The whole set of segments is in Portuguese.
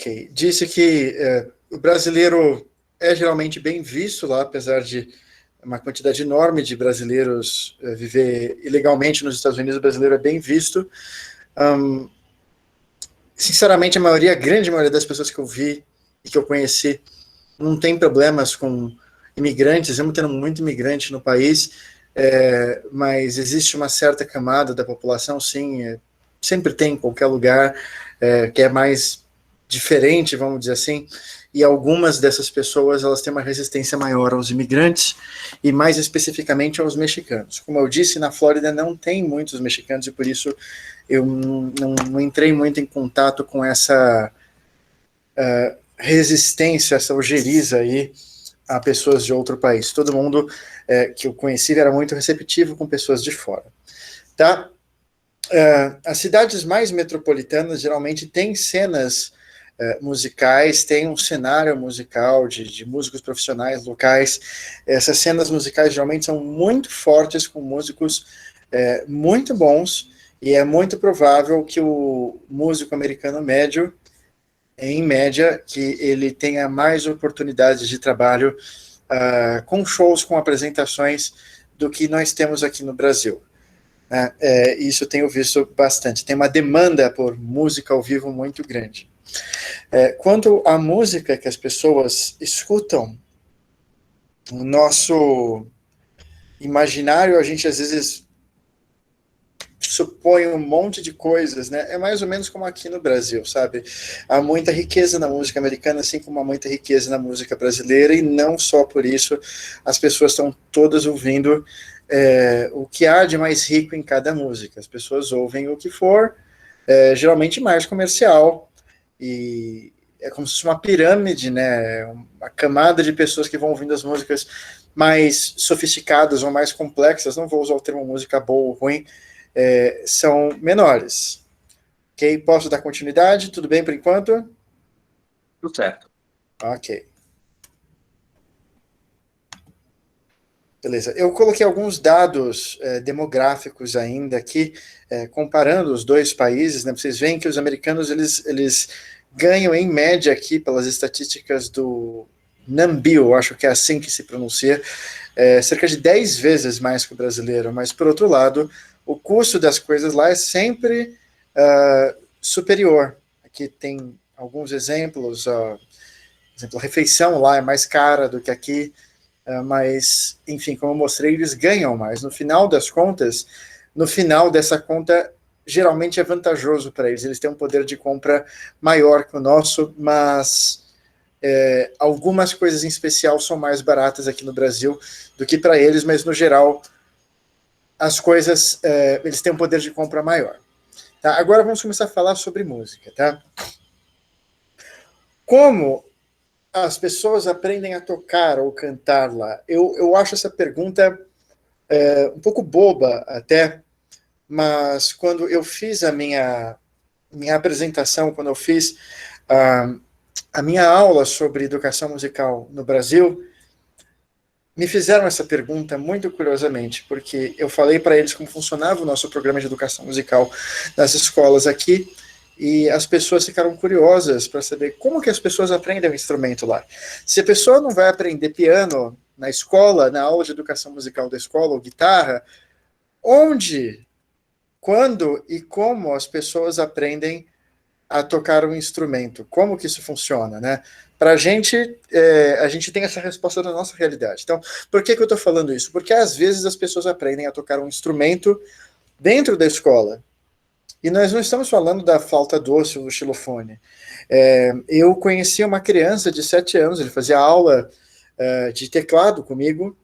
Ok. Disse que o brasileiro é geralmente bem visto lá, apesar de uma quantidade enorme de brasileiros viver ilegalmente nos Estados Unidos, o brasileiro é bem visto. Sinceramente, a grande maioria das pessoas que eu vi e que eu conheci não tem problemas com imigrantes, estamos tendo muito imigrante no país, mas existe uma certa camada da população, sim, sempre tem em qualquer lugar, que é mais diferente, vamos dizer assim, e algumas dessas pessoas elas têm uma resistência maior aos imigrantes e mais especificamente aos mexicanos. Como eu disse, na Flórida não tem muitos mexicanos e por isso eu não entrei muito em contato com essa resistência, essa ojeriza aí a pessoas de outro país. Todo mundo que eu conheci era muito receptivo com pessoas de fora. Tá? As cidades mais metropolitanas geralmente têm cenas musicais, tem um cenário musical de músicos profissionais locais. Essas cenas musicais geralmente são muito fortes, com músicos muito bons, e é muito provável que o músico americano médio, em média, que ele tenha mais oportunidades de trabalho com shows, com apresentações, do que nós temos aqui no Brasil. Isso eu tenho visto bastante. Tem uma demanda por música ao vivo muito grande. Quanto à música que as pessoas escutam, o nosso imaginário, a gente às vezes supõe um monte de coisas, né? É mais ou menos como aqui no Brasil, sabe? Há muita riqueza na música americana, assim como há muita riqueza na música brasileira, e não só por isso as pessoas estão todas ouvindo o que há de mais rico em cada música. As pessoas ouvem o que for, geralmente mais comercial, e é como se fosse uma pirâmide, né? Uma camada de pessoas que vão ouvindo as músicas mais sofisticadas ou mais complexas, não vou usar o termo música boa ou ruim, são menores. Ok? Posso dar continuidade? Tudo bem por enquanto? Tudo certo. Ok. Beleza. Eu coloquei alguns dados demográficos ainda aqui, comparando os dois países, né? Vocês veem que os americanos, eles ganham, em média, aqui, pelas estatísticas do NAMBIO, acho que é assim que se pronuncia, cerca de 10 vezes mais que o brasileiro, mas, por outro lado, o custo das coisas lá é sempre superior. Aqui tem alguns exemplos, por exemplo, a refeição lá é mais cara do que aqui, mas, enfim, como eu mostrei, eles ganham mais. No final das contas, no final dessa conta, geralmente é vantajoso para eles. Eles têm um poder de compra maior que o nosso, mas algumas coisas em especial são mais baratas aqui no Brasil do que para eles, mas no geral as coisas, eles têm um poder de compra maior. Tá? Agora vamos começar a falar sobre música. Tá? Como as pessoas aprendem a tocar ou cantar lá? Eu acho essa pergunta um pouco boba até, mas quando eu fiz a minha apresentação, quando eu fiz a minha aula sobre educação musical no Brasil, me fizeram essa pergunta muito curiosamente, porque eu falei para eles como funcionava o nosso programa de educação musical nas escolas aqui, e as pessoas ficaram curiosas para saber como que as pessoas aprendem o instrumento lá. Se a pessoa não vai aprender piano na escola, na aula de educação musical da escola, ou guitarra, onde, quando e como as pessoas aprendem a tocar um instrumento? Como que isso funciona, né? Para a gente tem essa resposta da nossa realidade. Então, por que eu estou falando isso? Porque às vezes as pessoas aprendem a tocar um instrumento dentro da escola. E nós não estamos falando da flauta doce ou do xilofone. Eu conheci uma criança de 7 anos, ele fazia aula de teclado comigo,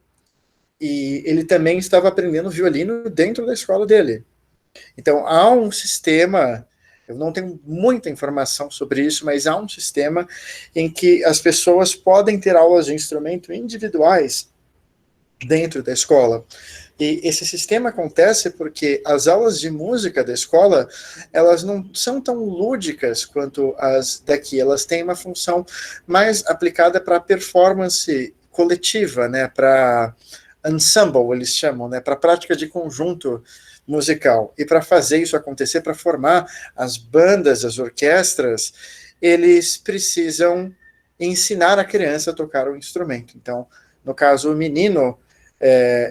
e ele também estava aprendendo violino dentro da escola dele. Então, há um sistema, eu não tenho muita informação sobre isso, mas há um sistema em que as pessoas podem ter aulas de instrumento individuais dentro da escola. E esse sistema acontece porque as aulas de música da escola, elas não são tão lúdicas quanto as daqui, elas têm uma função mais aplicada para performance coletiva, né, para ensemble, eles chamam, né, para prática de conjunto musical. E para fazer isso acontecer, para formar as bandas, as orquestras, eles precisam ensinar a criança a tocar o instrumento. Então, no caso, o menino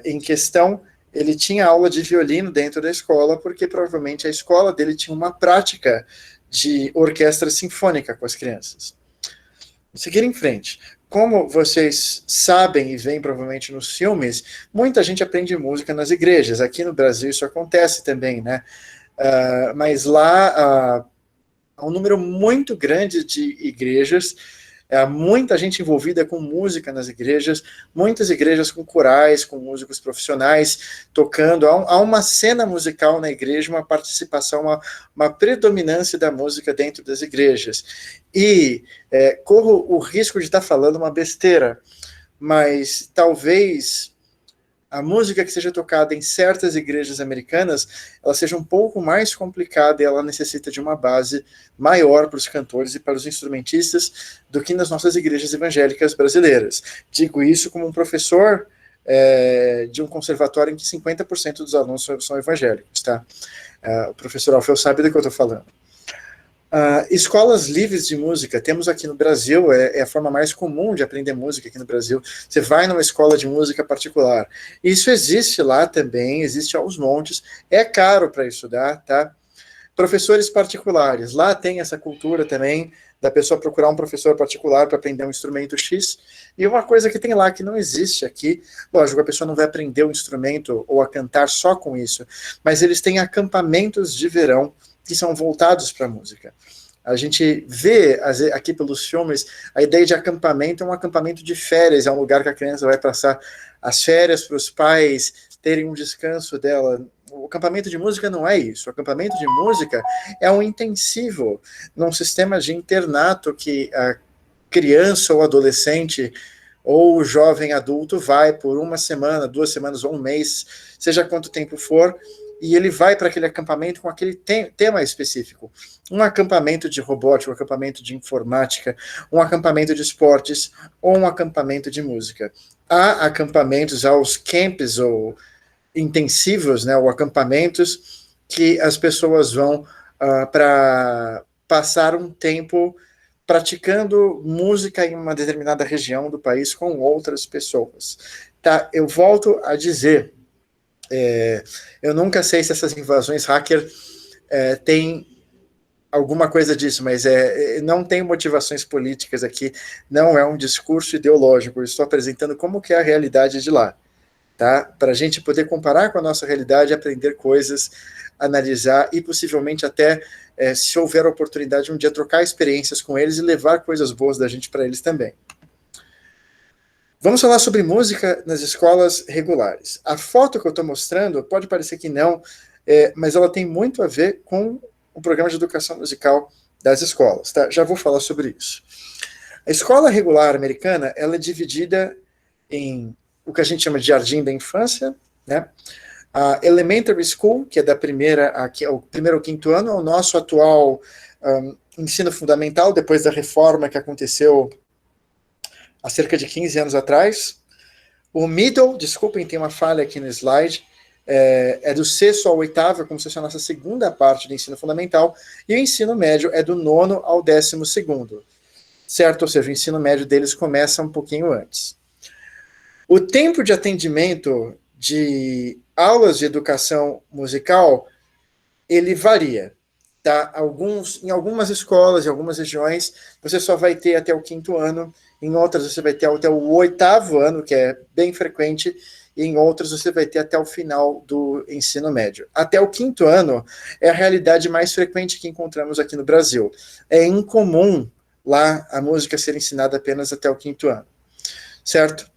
em questão, ele tinha aula de violino dentro da escola, porque provavelmente a escola dele tinha uma prática de orquestra sinfônica com as crianças. Seguir em frente. Como vocês sabem e veem provavelmente nos filmes, muita gente aprende música nas igrejas. Aqui no Brasil isso acontece também, né? Mas lá há um número muito grande de igrejas, muita gente envolvida com música nas igrejas, muitas igrejas com corais, com músicos profissionais tocando. Há uma cena musical na igreja, uma participação, uma predominância da música dentro das igrejas. E corro o risco de estar falando uma besteira, mas talvez a música que seja tocada em certas igrejas americanas, ela seja um pouco mais complicada e ela necessita de uma base maior para os cantores e para os instrumentistas do que nas nossas igrejas evangélicas brasileiras. Digo isso como um professor de um conservatório em que 50% dos alunos são evangélicos, tá? O professor Alfeu sabe do que eu estou falando. Escolas livres de música, temos aqui no Brasil, é a forma mais comum de aprender música aqui no Brasil. Você vai numa escola de música particular. Isso existe lá também, existe aos montes, é caro para estudar, tá? Professores particulares, lá tem essa cultura também, da pessoa procurar um professor particular para aprender um instrumento X. E uma coisa que tem lá que não existe aqui, lógico, a pessoa não vai aprender um instrumento ou a cantar só com isso, mas eles têm acampamentos de verão que são voltados para a música. A gente vê aqui pelos filmes, a ideia de acampamento é um acampamento de férias, é um lugar que a criança vai passar as férias para os pais terem um descanso dela. O acampamento de música não é isso. O acampamento de música é um intensivo num sistema de internato que a criança ou adolescente ou o jovem adulto vai por uma semana, 2 semanas ou um mês, seja quanto tempo for, e ele vai para aquele acampamento com aquele tema específico. Um acampamento de robótica, um acampamento de informática, um acampamento de esportes ou um acampamento de música. Há acampamentos, há os camps ou intensivos, né, ou acampamentos que as pessoas vão para passar um tempo praticando música em uma determinada região do país com outras pessoas. Tá, eu volto a dizer, eu nunca sei se essas invasões hacker têm alguma coisa disso, mas não tem motivações políticas aqui, não é um discurso ideológico, eu estou apresentando como que é a realidade de lá, tá? Para a gente poder comparar com a nossa realidade, aprender coisas, analisar e possivelmente até, se houver oportunidade, um dia trocar experiências com eles e levar coisas boas da gente para eles também. Vamos falar sobre música nas escolas regulares. A foto que eu estou mostrando, pode parecer que não, mas ela tem muito a ver com o programa de educação musical das escolas, tá? Já vou falar sobre isso. A escola regular americana, ela é dividida em o que a gente chama de jardim da infância, né? A elementary school, que é da primeira ao primeiro ao quinto ano, é o nosso atual ensino fundamental, depois da reforma que aconteceu há cerca de 15 anos atrás. O middle, desculpem, tem uma falha aqui no slide, é do 6º ao 8º, como se fosse a nossa segunda parte do ensino fundamental, e o ensino médio é do 9º ao 12º, certo? Ou seja, o ensino médio deles começa um pouquinho antes. O tempo de atendimento de aulas de educação musical, ele varia, tá? Em algumas escolas, em algumas regiões, você só vai ter até o 5º ano, em outras você vai ter até o 8º ano, que é bem frequente, e em outras você vai ter até o final do ensino médio. Até o 5º ano é a realidade mais frequente que encontramos aqui no Brasil. É incomum lá a música ser ensinada apenas até o 5º ano, certo?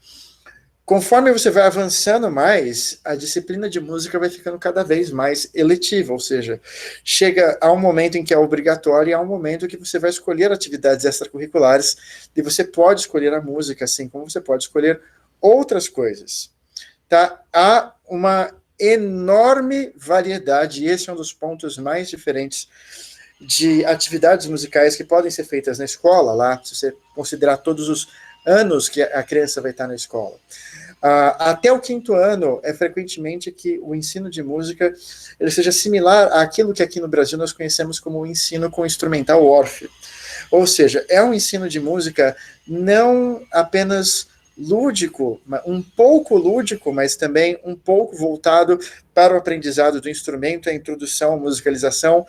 Conforme você vai avançando mais, a disciplina de música vai ficando cada vez mais eletiva, ou seja, chega a um momento em que é obrigatório e há um momento que você vai escolher atividades extracurriculares e você pode escolher a música, assim como você pode escolher outras coisas. Tá? Há uma enorme variedade, e esse é um dos pontos mais diferentes de atividades musicais que podem ser feitas na escola, lá, se você considerar todos os anos que a criança vai estar na escola. Até o 5º ano, é frequentemente que o ensino de música ele seja similar àquilo que aqui no Brasil nós conhecemos como o ensino com instrumental Orff. Ou seja, é um ensino de música não apenas lúdico, um pouco lúdico, mas também um pouco voltado para o aprendizado do instrumento, a introdução, a musicalização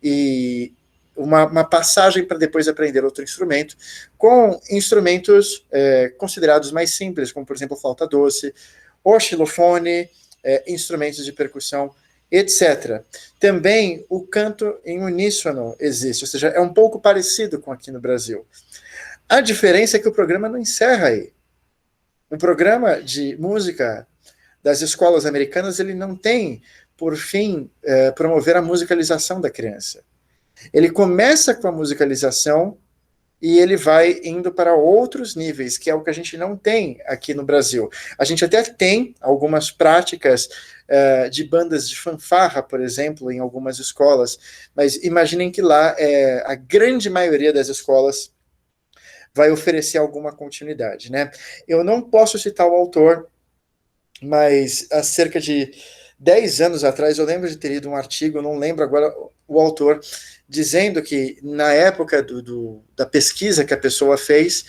e uma passagem para depois aprender outro instrumento, com instrumentos considerados mais simples, como, por exemplo, flauta doce, o xilofone, instrumentos de percussão, etc. Também o canto em uníssono existe, ou seja, é um pouco parecido com aqui no Brasil. A diferença é que o programa não encerra aí. O programa de música das escolas americanas, ele não tem, por fim, promover a musicalização da criança. Ele começa com a musicalização e ele vai indo para outros níveis, que é o que a gente não tem aqui no Brasil. A gente até tem algumas práticas de bandas de fanfarra, por exemplo, em algumas escolas, mas imaginem que lá a grande maioria das escolas vai oferecer alguma continuidade, né? Eu não posso citar o autor, mas há cerca de 10 anos atrás, eu lembro de ter lido um artigo, não lembro agora o autor, dizendo que na época da pesquisa que a pessoa fez,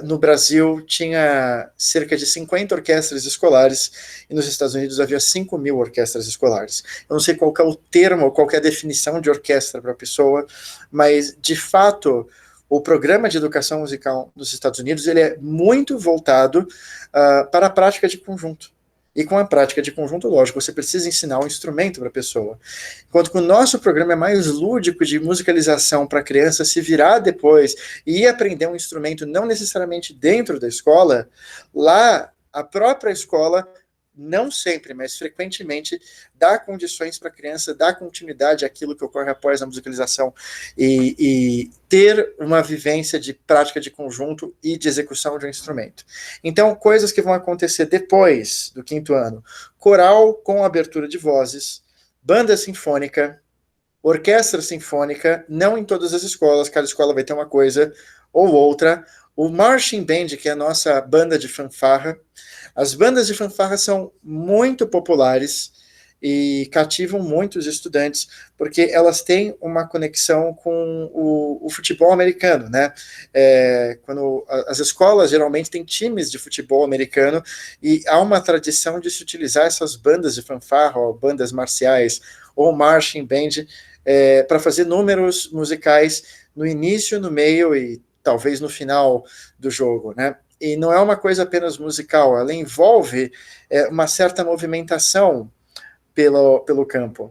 no Brasil tinha cerca de 50 orquestras escolares e nos Estados Unidos havia 5.000 orquestras escolares. Eu não sei qual é o termo, qual é a definição de orquestra para a pessoa, mas de fato o programa de educação musical nos Estados Unidos ele é muito voltado para a prática de conjunto. E com a prática de conjunto, lógico, você precisa ensinar um instrumento para a pessoa. Enquanto que o nosso programa é mais lúdico de musicalização para a criança se virar depois e ir aprender um instrumento não necessariamente dentro da escola, lá a própria escola, não sempre, mas frequentemente, dá condições para a criança dar continuidade àquilo que ocorre após a musicalização e ter uma vivência de prática de conjunto e de execução de um instrumento. Então, coisas que vão acontecer depois do 5º ano: coral com abertura de vozes, banda sinfônica, orquestra sinfônica, não em todas as escolas, cada escola vai ter uma coisa ou outra, o marching band, que é a nossa banda de fanfarra. As bandas de fanfarra são muito populares e cativam muitos estudantes, porque elas têm uma conexão com o futebol americano, né? Quando as escolas geralmente têm times de futebol americano e há uma tradição de se utilizar essas bandas de fanfarra, ou bandas marciais, ou marching band, para fazer números musicais no início, no meio e talvez no final do jogo, né? E não é uma coisa apenas musical, ela envolve uma certa movimentação pelo campo.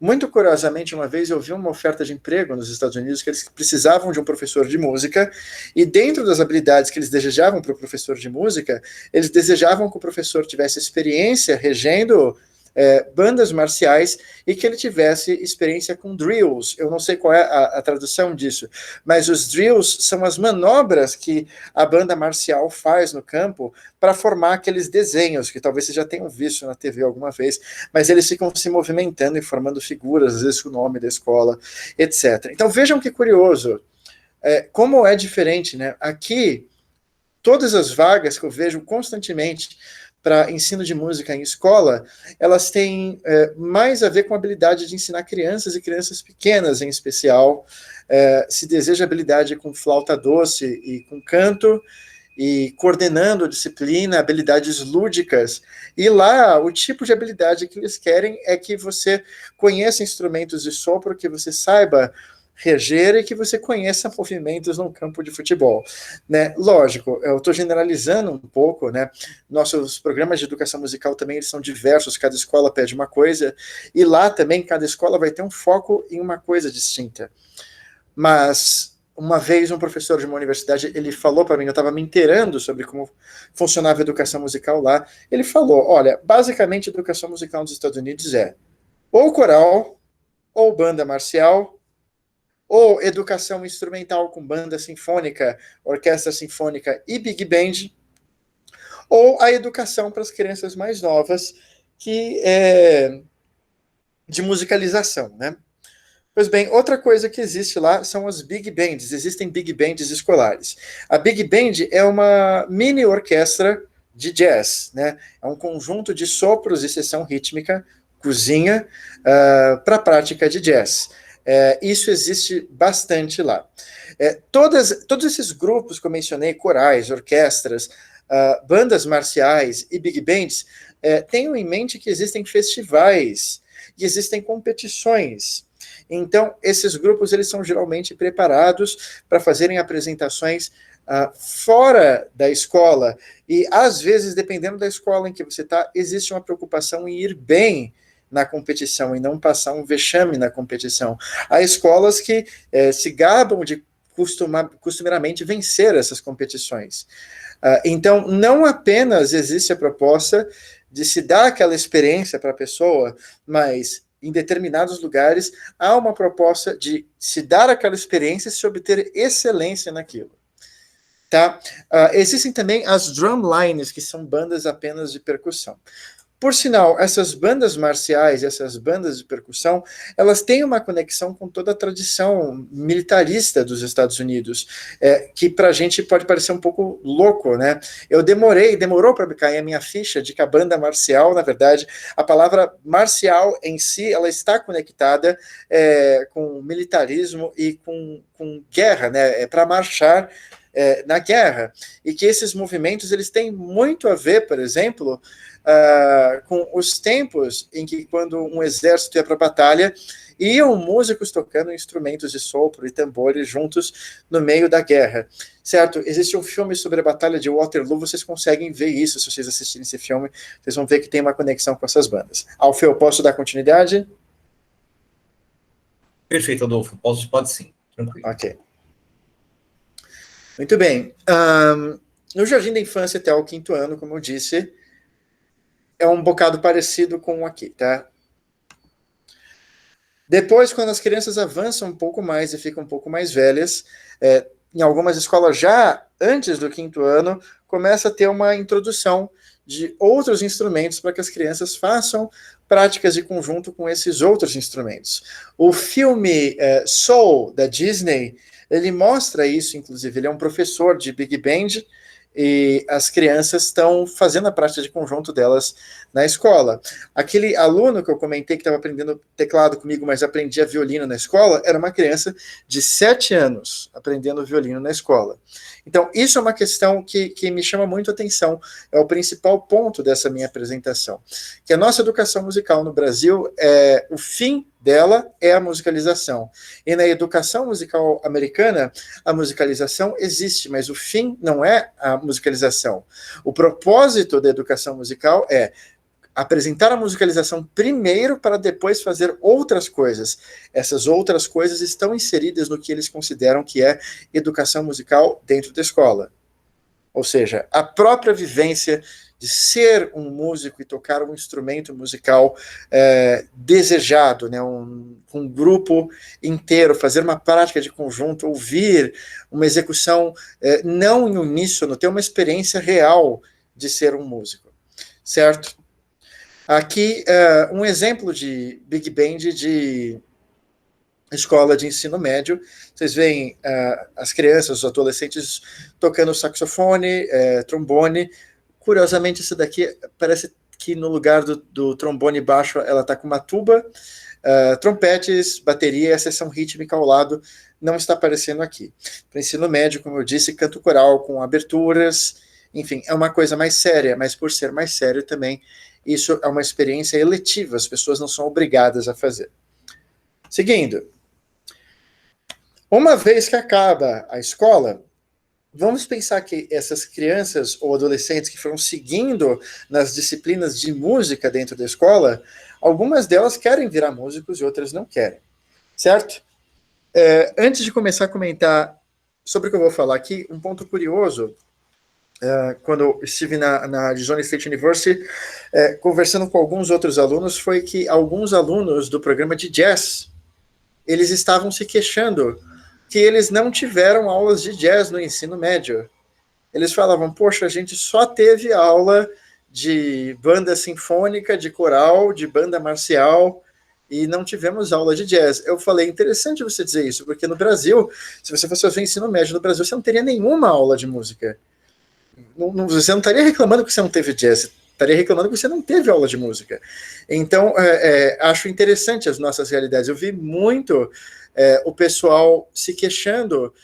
Muito curiosamente, uma vez eu vi uma oferta de emprego nos Estados Unidos que eles precisavam de um professor de música, e dentro das habilidades que eles desejavam para o professor de música, eles desejavam que o professor tivesse experiência regendo bandas marciais e que ele tivesse experiência com drills. Eu não sei qual é a tradução disso, mas os drills são as manobras que a banda marcial faz no campo para formar aqueles desenhos, que talvez vocês já tenham visto na TV alguma vez, mas eles ficam se movimentando e formando figuras, às vezes com o nome da escola, etc. Então vejam que curioso, como é diferente, né? Aqui, todas as vagas que eu vejo constantemente para ensino de música em escola, elas têm mais a ver com a habilidade de ensinar crianças e crianças pequenas em especial. Se deseja habilidade com flauta doce e com canto, e coordenando a disciplina, habilidades lúdicas. E lá, o tipo de habilidade que eles querem é que você conheça instrumentos de sopro, que você saiba reger e que você conheça movimentos no campo de futebol, né? Lógico, eu estou generalizando um pouco, né? Nossos programas de educação musical também eles são diversos, cada escola pede uma coisa, e lá também cada escola vai ter um foco em uma coisa distinta. Mas uma vez um professor de uma universidade, ele falou para mim, eu estava me inteirando sobre como funcionava a educação musical lá, ele falou, olha, basicamente a educação musical nos Estados Unidos é ou coral, ou banda marcial, ou educação instrumental com banda sinfônica, orquestra sinfônica e big band, ou a educação para as crianças mais novas, que é de musicalização, né? Pois bem, outra coisa que existe lá são as big bands, existem big bands escolares. A big band é uma mini orquestra de jazz, né? É um conjunto de sopros e seção rítmica, cozinha, para a prática de jazz. Isso existe bastante lá. Todos esses grupos que eu mencionei, corais, orquestras, bandas marciais e big bands, tenham em mente que existem festivais e existem competições. Então, esses grupos eles são geralmente preparados para fazerem apresentações fora da escola, e às vezes, dependendo da escola em que você está, existe uma preocupação em ir bem na competição e não passar um vexame na competição. Há escolas que se gabam de costumeiramente vencer essas competições. Então, não apenas existe a proposta de se dar aquela experiência para a pessoa, mas em determinados lugares há uma proposta de se dar aquela experiência e se obter excelência naquilo. Tá? Existem também as drumlines, que são bandas apenas de percussão. Por sinal, essas bandas marciais, essas bandas de percussão, elas têm uma conexão com toda a tradição militarista dos Estados Unidos, que para a gente pode parecer um pouco louco, né? Demorou para me cair a minha ficha de que a banda marcial, na verdade, a palavra marcial em si, ela está conectada com militarismo e com guerra, né? Para marchar na guerra, e que esses movimentos eles têm muito a ver, por exemplo, com os tempos em que, quando um exército ia para a batalha, iam músicos tocando instrumentos de sopro e tambores juntos no meio da guerra, certo? Existe um filme sobre a Batalha de Waterloo, vocês conseguem ver isso, se vocês assistirem esse filme, vocês vão ver que tem uma conexão com essas bandas. Alfeu, posso dar continuidade? Perfeito, Adolfo, pode sim, tranquilo. Ok. Muito bem. No jardim da infância até o 5º ano, como eu disse, é um bocado parecido com aqui, tá? Depois, quando as crianças avançam um pouco mais e ficam um pouco mais velhas, em algumas escolas já antes do 5º ano, começa a ter uma introdução de outros instrumentos para que as crianças façam práticas de conjunto com esses outros instrumentos. O filme Soul, da Disney, ele mostra isso, inclusive. Ele é um professor de Big Band e as crianças estão fazendo a prática de conjunto delas na escola. Aquele aluno que eu comentei que estava aprendendo teclado comigo, mas aprendia violino na escola, era uma criança de 7 anos aprendendo violino na escola. Então, isso é uma questão que me chama muito a atenção, é o principal ponto dessa minha apresentação, que a nossa educação musical no Brasil, o fim dela é a musicalização. E na educação musical americana, a musicalização existe, mas o fim não é a musicalização. O propósito da educação musical é apresentar a musicalização primeiro para depois fazer outras coisas. Essas outras coisas estão inseridas no que eles consideram que é educação musical dentro da escola. Ou seja, a própria vivência de ser um músico e tocar um instrumento musical desejado, né, um grupo inteiro, fazer uma prática de conjunto, ouvir uma execução não em uníssono, ter uma experiência real de ser um músico, certo? Aqui, um exemplo de Big Band de escola de ensino médio. Vocês veem as crianças, os adolescentes tocando saxofone, trombone. Curiosamente, isso daqui parece que no lugar do trombone baixo ela está com uma tuba, trompetes, bateria e a seção rítmica ao lado não está aparecendo aqui. Para ensino médio, como eu disse, canto coral com aberturas, enfim, é uma coisa mais séria, mas por ser mais sério também, isso é uma experiência eletiva, as pessoas não são obrigadas a fazer. Seguindo, uma vez que acaba a escola, vamos pensar que essas crianças ou adolescentes que foram seguindo nas disciplinas de música dentro da escola, algumas delas querem virar músicos e outras não querem, certo? Antes de começar a comentar sobre o que eu vou falar aqui, um ponto curioso, quando eu estive na Arizona State University, conversando com alguns outros alunos, foi que alguns alunos do programa de jazz, eles estavam se queixando que eles não tiveram aulas de jazz no ensino médio. Eles falavam, poxa, a gente só teve aula de banda sinfônica, de coral, de banda marcial, e não tivemos aula de jazz. Eu falei, interessante você dizer isso, porque no Brasil, se você fosse fazer ensino médio no Brasil, você não teria nenhuma aula de música. Você não estaria reclamando que você não teve jazz, estaria reclamando que você não teve aula de música. Então, acho interessante as nossas realidades. Eu vi muito o pessoal se queixando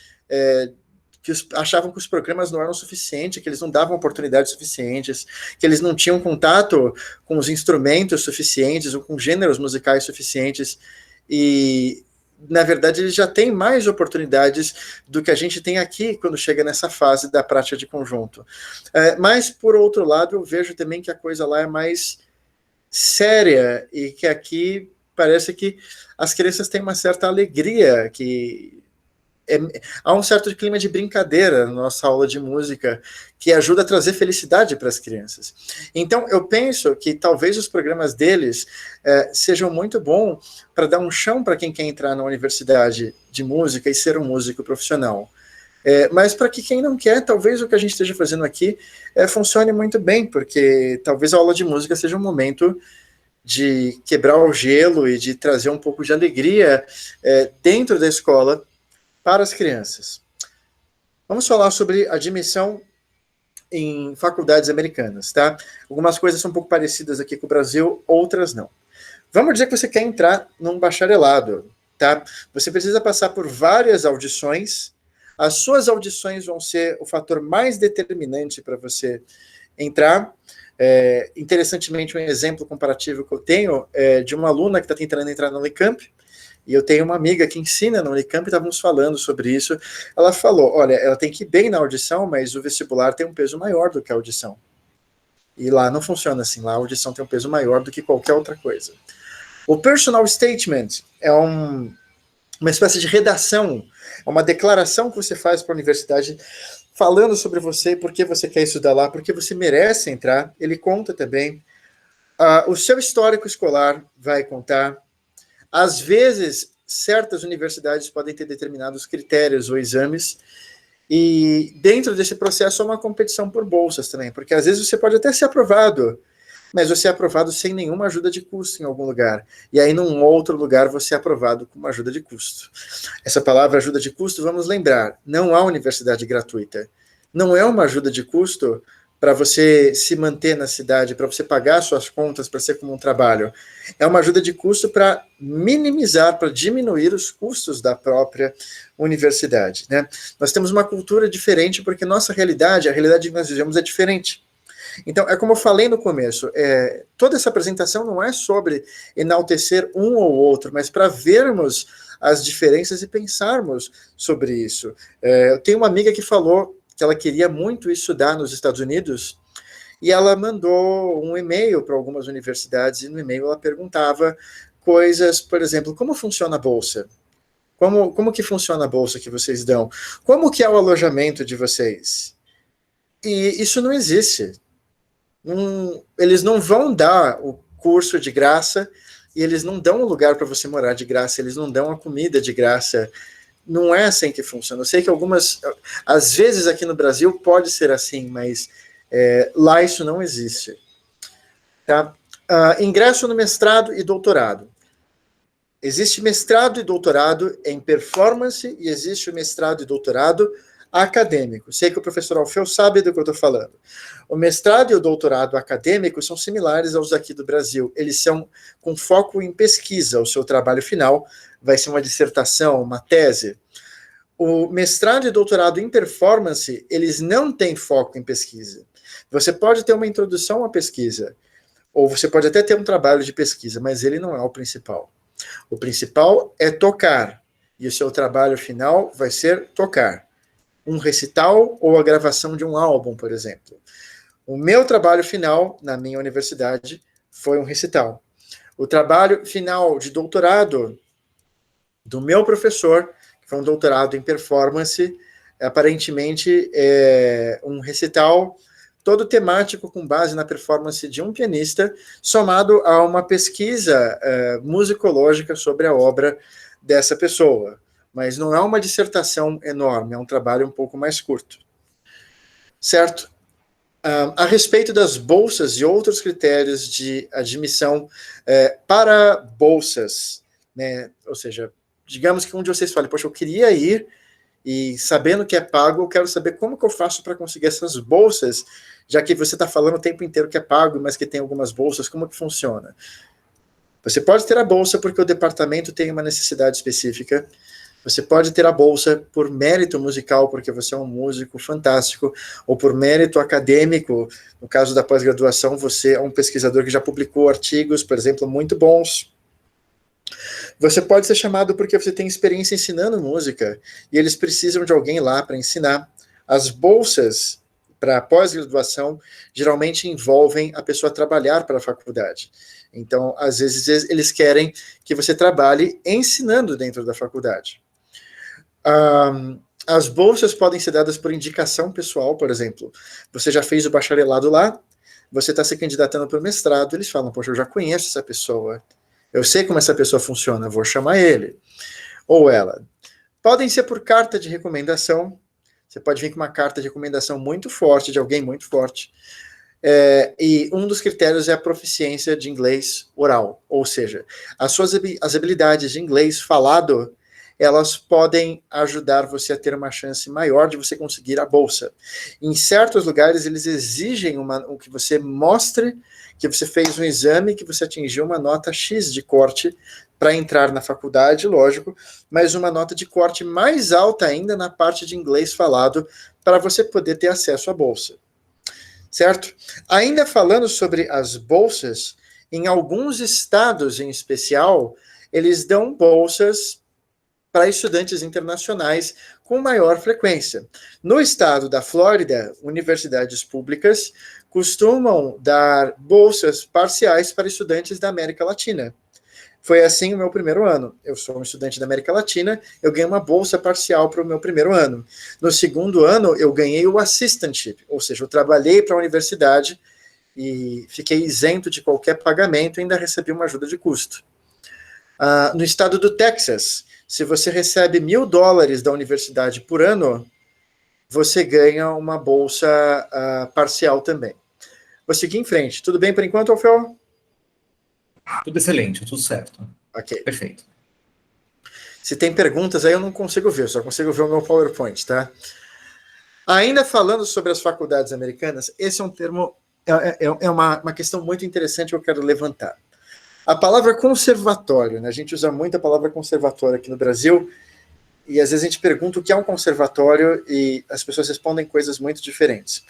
que achavam que os programas não eram suficientes, que eles não davam oportunidades suficientes, que eles não tinham contato com os instrumentos suficientes ou com gêneros musicais suficientes, e na verdade eles já têm mais oportunidades do que a gente tem aqui quando chega nessa fase da prática de conjunto. Mas, por outro lado, eu vejo também que a coisa lá é mais séria, e que aqui parece que as crianças têm uma certa alegria, que há um certo clima de brincadeira na nossa aula de música, que ajuda a trazer felicidade para as crianças. Então, eu penso que talvez os programas deles sejam muito bons para dar um chão para quem quer entrar na universidade de música e ser um músico profissional. Mas para quem não quer, talvez o que a gente esteja fazendo aqui funcione muito bem, porque talvez a aula de música seja um momento de quebrar o gelo e de trazer um pouco de alegria dentro da escola para as crianças. Vamos falar sobre admissão em faculdades americanas, tá? Algumas coisas são um pouco parecidas aqui com o Brasil, outras não. Vamos dizer que você quer entrar num bacharelado, tá? Você precisa passar por várias audições. As suas audições vão ser o fator mais determinante para você entrar. Interessantemente, um exemplo comparativo que eu tenho é de uma aluna que está tentando entrar na Unicamp, e eu tenho uma amiga que ensina na Unicamp, e estávamos falando sobre isso. Ela falou, olha, ela tem que ir bem na audição, mas o vestibular tem um peso maior do que a audição. E lá não funciona assim, lá a audição tem um peso maior do que qualquer outra coisa. O personal statement é uma espécie de redação, é uma declaração que você faz para a universidade, falando sobre você, por que você quer estudar lá, por que você merece entrar. Ele conta também. O seu histórico escolar vai contar. Às vezes, certas universidades podem ter determinados critérios ou exames, e dentro desse processo há uma competição por bolsas também, porque às vezes você pode até ser aprovado, mas você é aprovado sem nenhuma ajuda de custo em algum lugar, e aí num outro lugar você é aprovado com uma ajuda de custo. Essa palavra ajuda de custo, vamos lembrar, não há universidade gratuita. Não é uma ajuda de custo para você se manter na cidade, para você pagar suas contas, para ser como um trabalho. É uma ajuda de custo para minimizar, para diminuir os custos da própria universidade, né? Nós temos uma cultura diferente, porque nossa realidade, a realidade que nós vivemos é diferente. Então, é como eu falei no começo, toda essa apresentação não é sobre enaltecer um ou outro, mas para vermos as diferenças e pensarmos sobre isso. Eu tenho uma amiga que falou que ela queria muito estudar nos Estados Unidos, e ela mandou um e-mail para algumas universidades, e no e-mail ela perguntava coisas, por exemplo, como funciona a bolsa? Como que funciona a bolsa que vocês dão? Como que é o alojamento de vocês? E isso não existe. Eles não vão dar o curso de graça, e eles não dão um lugar para você morar de graça, eles não dão a comida de graça. Não é assim que funciona. Eu sei que às vezes aqui no Brasil pode ser assim, mas lá isso não existe. Tá? Ingresso no mestrado e doutorado. Existe mestrado e doutorado em performance, e existe o mestrado e doutorado acadêmico. Sei que o professor Alfeu sabe do que eu estou falando. O mestrado e o doutorado acadêmico são similares aos aqui do Brasil. Eles são com foco em pesquisa. O seu trabalho final vai ser uma dissertação, uma tese. O mestrado e doutorado em performance, eles não têm foco em pesquisa. Você pode ter uma introdução à pesquisa, ou você pode até ter um trabalho de pesquisa, mas ele não é o principal. O principal é tocar, e o seu trabalho final vai ser tocar. Um recital ou a gravação de um álbum, por exemplo. O meu trabalho final na minha universidade foi um recital. O trabalho final de doutorado do meu professor, que foi um doutorado em performance, aparentemente é um recital todo temático com base na performance de um pianista, somado a uma pesquisa musicológica sobre a obra dessa pessoa. Mas não é uma dissertação enorme, é um trabalho um pouco mais curto. Certo? A respeito das bolsas e outros critérios de admissão para bolsas, né? Ou seja, digamos que um de vocês fale, poxa, eu queria ir, e sabendo que é pago, eu quero saber como que eu faço para conseguir essas bolsas, já que você está falando o tempo inteiro que é pago, mas que tem algumas bolsas, como que funciona? Você pode ter a bolsa porque o departamento tem uma necessidade específica, Você pode ter a bolsa por mérito musical, porque você é um músico fantástico, ou por mérito acadêmico. No caso da pós-graduação, você é um pesquisador que já publicou artigos, por exemplo, muito bons. Você pode ser chamado porque você tem experiência ensinando música, e eles precisam de alguém lá para ensinar. As bolsas para pós-graduação geralmente envolvem a pessoa trabalhar para a faculdade. Então, às vezes, eles querem que você trabalhe ensinando dentro da faculdade. As bolsas podem ser dadas por indicação pessoal, por exemplo. Você já fez o bacharelado lá, você está se candidatando para o mestrado, eles falam, poxa, eu já conheço essa pessoa, eu sei como essa pessoa funciona, vou chamar ele, ou ela. Podem ser por carta de recomendação, você pode vir com uma carta de recomendação muito forte, de alguém muito forte, e um dos critérios é a proficiência de inglês oral, ou seja, as habilidades de inglês falado, elas podem ajudar você a ter uma chance maior de você conseguir a bolsa. Em certos lugares, eles exigem que você mostre que você fez um exame, que você atingiu uma nota X de corte para entrar na faculdade, lógico, mas uma nota de corte mais alta ainda na parte de inglês falado, para você poder ter acesso à bolsa. Certo? Ainda falando sobre as bolsas, em alguns estados em especial, eles dão bolsas para estudantes internacionais com maior frequência. No estado da Flórida, universidades públicas costumam dar bolsas parciais para estudantes da América Latina. Foi assim o meu primeiro ano. Eu sou um estudante da América Latina, eu ganhei uma bolsa parcial para o meu primeiro ano. No segundo ano, eu ganhei o assistantship, ou seja, eu trabalhei para a universidade e fiquei isento de qualquer pagamento e ainda recebi uma ajuda de custo. No estado do Texas, se você recebe $1.000 da universidade por ano, você ganha uma bolsa parcial também. Vou seguir em frente. Tudo bem por enquanto, Alfeu? Tudo excelente, tudo certo. Ok. Perfeito. Se tem perguntas aí, eu não consigo ver, só consigo ver o meu PowerPoint, tá? Ainda falando sobre as faculdades americanas, esse é um termo, é uma questão muito interessante que eu quero levantar. A palavra conservatório, né? A gente usa muito a palavra conservatório aqui no Brasil, e às vezes a gente pergunta o que é um conservatório e as pessoas respondem coisas muito diferentes.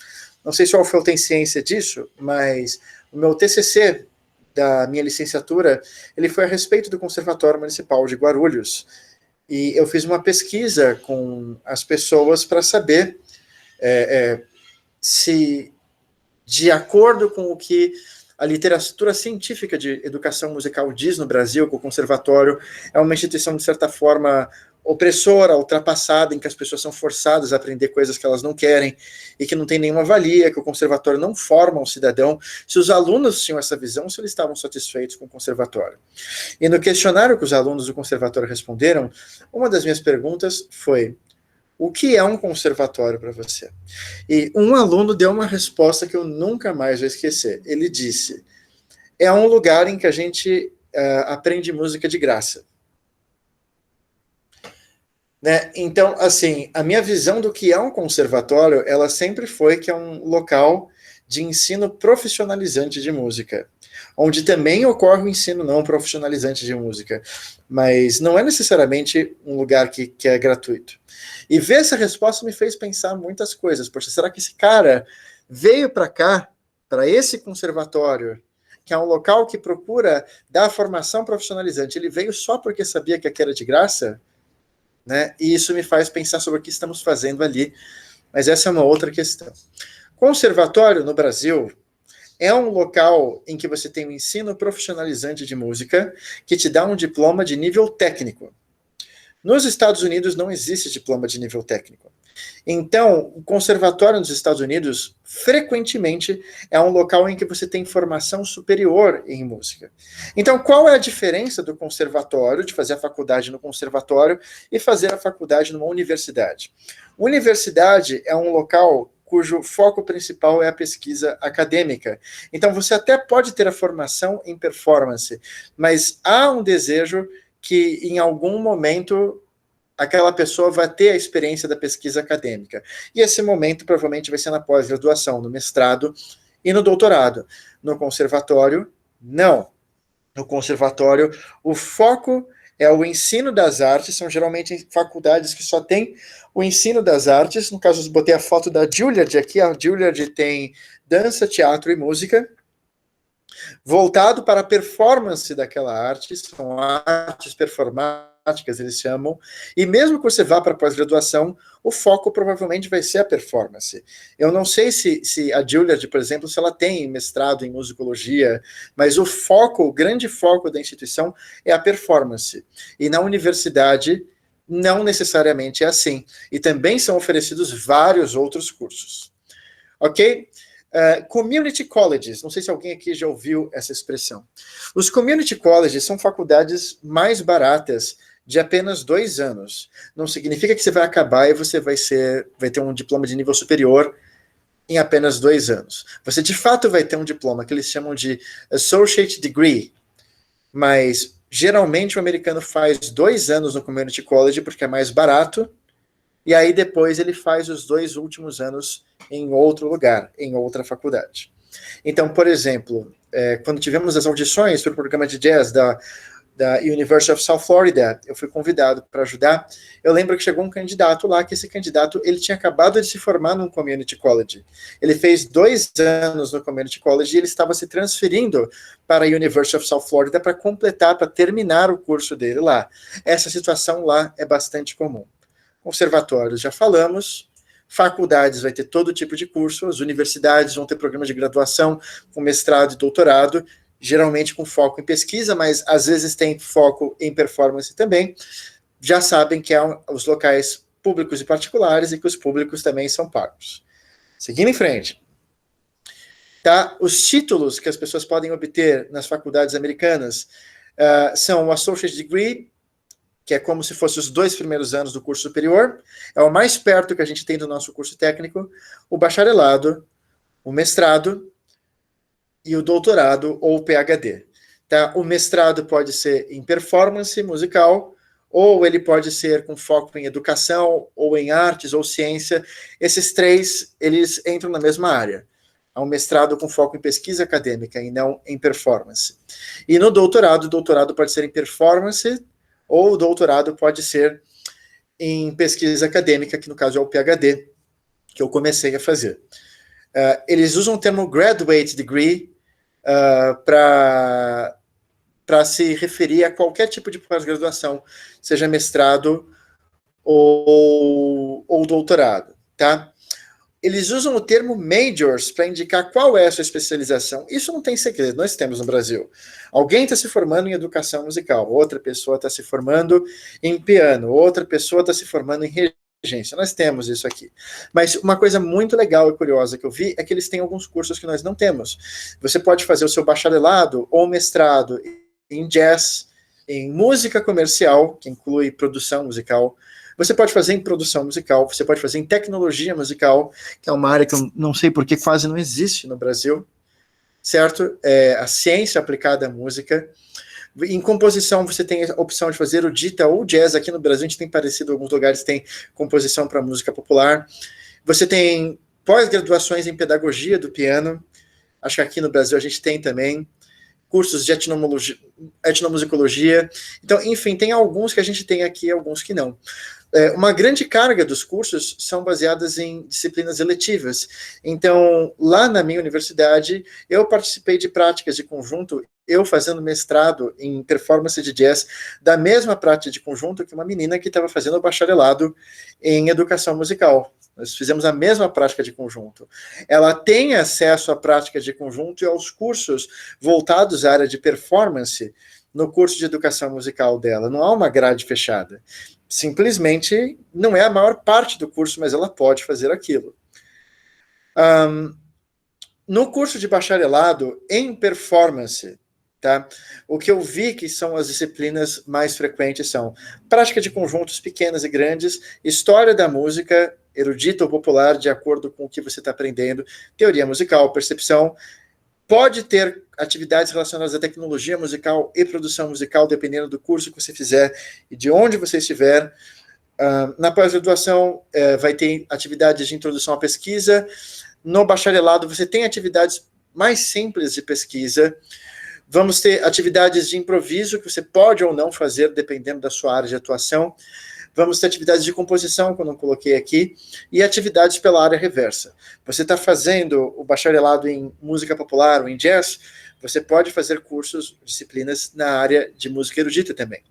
Não sei se o Alfeu tem ciência disso, mas o meu TCC da minha licenciatura, ele foi a respeito do Conservatório Municipal de Guarulhos. E eu fiz uma pesquisa com as pessoas para saber se, de acordo com o que a literatura científica de educação musical diz no Brasil, que o conservatório é uma instituição, de certa forma, opressora, ultrapassada, em que as pessoas são forçadas a aprender coisas que elas não querem e que não tem nenhuma valia, que o conservatório não forma um cidadão. Se os alunos tinham essa visão, se eles estavam satisfeitos com o conservatório. E no questionário que os alunos do conservatório responderam, uma das minhas perguntas foi: o que é um conservatório para você? E um aluno deu uma resposta que eu nunca mais vou esquecer. Ele disse: é um lugar em que a gente aprende música de graça. Né? Então, assim, a minha visão do que é um conservatório, ela sempre foi que é um local de ensino profissionalizante de música, onde também ocorre o ensino não profissionalizante de música, mas não é necessariamente um lugar que é gratuito. E ver essa resposta me fez pensar muitas coisas. Poxa, será que esse cara veio para cá, para esse conservatório, que é um local que procura dar formação profissionalizante, ele veio só porque sabia que aqui era de graça? Né? E isso me faz pensar sobre o que estamos fazendo ali, mas essa é uma outra questão. Conservatório no Brasil é um local em que você tem um ensino profissionalizante de música que te dá um diploma de nível técnico. Nos Estados Unidos não existe diploma de nível técnico. Então, o conservatório nos Estados Unidos, frequentemente, é um local em que você tem formação superior em música. Então, qual é a diferença do conservatório, de fazer a faculdade no conservatório, e fazer a faculdade numa universidade? Universidade é um local cujo foco principal é a pesquisa acadêmica. Então, você até pode ter a formação em performance, mas há um desejo que, em algum momento, aquela pessoa vai ter a experiência da pesquisa acadêmica. E esse momento provavelmente vai ser na pós-graduação, no mestrado e no doutorado. No conservatório, não. No conservatório, o foco é o ensino das artes, são geralmente faculdades que só tem o ensino das artes. No caso, eu botei a foto da Juilliard aqui. A Juilliard tem dança, teatro e música, voltado para a performance daquela arte, são artes performáticas, eles chamam, e mesmo que você vá para a pós-graduação, o foco provavelmente vai ser a performance. Eu não sei se a Juilliard, por exemplo, se ela tem mestrado em musicologia, mas o foco, o grande foco da instituição é a performance. E na universidade, não necessariamente é assim. E também são oferecidos vários outros cursos. Ok? Community colleges, não sei se alguém aqui já ouviu essa expressão. Os community colleges são faculdades mais baratas, de apenas 2 anos. Não significa que você vai acabar e você vai ter um diploma de nível superior em apenas 2 anos. Você de fato vai ter um diploma que eles chamam de Associate Degree, mas geralmente o americano faz 2 anos no community college porque é mais barato, e aí depois ele faz os 2 últimos anos em outro lugar, em outra faculdade. Então, por exemplo, quando tivemos as audições para o programa de jazz da University of South Florida, eu fui convidado para ajudar. Eu lembro que chegou um candidato lá, que esse candidato, ele tinha acabado de se formar num community college. Ele fez 2 anos no community college e ele estava se transferindo para a University of South Florida para completar, para terminar o curso dele lá. Essa situação lá é bastante comum. Conservatórios, já falamos. Faculdades vai ter todo tipo de curso. As universidades vão ter programas de graduação com mestrado e doutorado, geralmente com foco em pesquisa, mas às vezes tem foco em performance também. Já sabem que há os locais públicos e particulares e que os públicos também são pagos. Seguindo em frente. Tá? Os títulos que as pessoas podem obter nas faculdades americanas são o Associate Degree, que é como se fosse os 2 primeiros anos do curso superior, é o mais perto que a gente tem do nosso curso técnico, o bacharelado, o mestrado e o doutorado ou o PhD. Tá? O mestrado pode ser em performance musical, ou ele pode ser com foco em educação, ou em artes, ou ciência. Esses 3, eles entram na mesma área. Há um mestrado com foco em pesquisa acadêmica e não em performance. E no doutorado, o doutorado pode ser em performance, ou o doutorado pode ser em pesquisa acadêmica, que no caso é o PhD, que eu comecei a fazer. Eles usam o termo graduate degree para se referir a qualquer tipo de pós-graduação, seja mestrado ou doutorado, tá? Eles usam o termo majors para indicar qual é a sua especialização. Isso não tem segredo, nós temos no Brasil. Alguém está se formando em educação musical, outra pessoa está se formando em piano, outra pessoa está se formando em regência. Nós temos isso aqui. Mas uma coisa muito legal e curiosa que eu vi é que eles têm alguns cursos que nós não temos. Você pode fazer o seu bacharelado ou mestrado em jazz, em música comercial, que inclui produção musical. Você pode fazer em produção musical, você pode fazer em tecnologia musical, que é uma área que eu não sei porque quase não existe no Brasil, certo? A ciência aplicada à música. Em composição, você tem a opção de fazer erudita ou jazz. Aqui no Brasil, a gente tem parecido, alguns lugares tem composição para música popular. Você tem pós-graduações em pedagogia do piano. Acho que aqui no Brasil a gente tem também cursos de etnomusicologia. Então, enfim, tem alguns que a gente tem aqui, alguns que não. Uma grande carga dos cursos são baseadas em disciplinas eletivas. Então, lá na minha universidade, eu participei de práticas de conjunto, eu fazendo mestrado em performance de jazz, da mesma prática de conjunto que uma menina que estava fazendo bacharelado em educação musical. Nós fizemos a mesma prática de conjunto. Ela tem acesso à prática de conjunto e aos cursos voltados à área de performance no curso de educação musical dela. Não há uma grade fechada. Simplesmente não é a maior parte do curso, mas ela pode fazer aquilo. No curso de bacharelado em performance, tá? O que eu vi que são as disciplinas mais frequentes são prática de conjuntos pequenas e grandes, história da música, erudita ou popular, de acordo com o que você está aprendendo, teoria musical, percepção. Pode ter atividades relacionadas à tecnologia musical e produção musical, dependendo do curso que você fizer e de onde você estiver. Na pós-graduação, vai ter atividades de introdução à pesquisa. No bacharelado, você tem atividades mais simples de pesquisa. Vamos ter atividades de improviso que você pode ou não fazer, dependendo da sua área de atuação. Vamos ter atividades de composição, que eu não coloquei aqui, e atividades pela área reversa. Você está fazendo o bacharelado em música popular ou em jazz, você pode fazer cursos, disciplinas na área de música erudita também.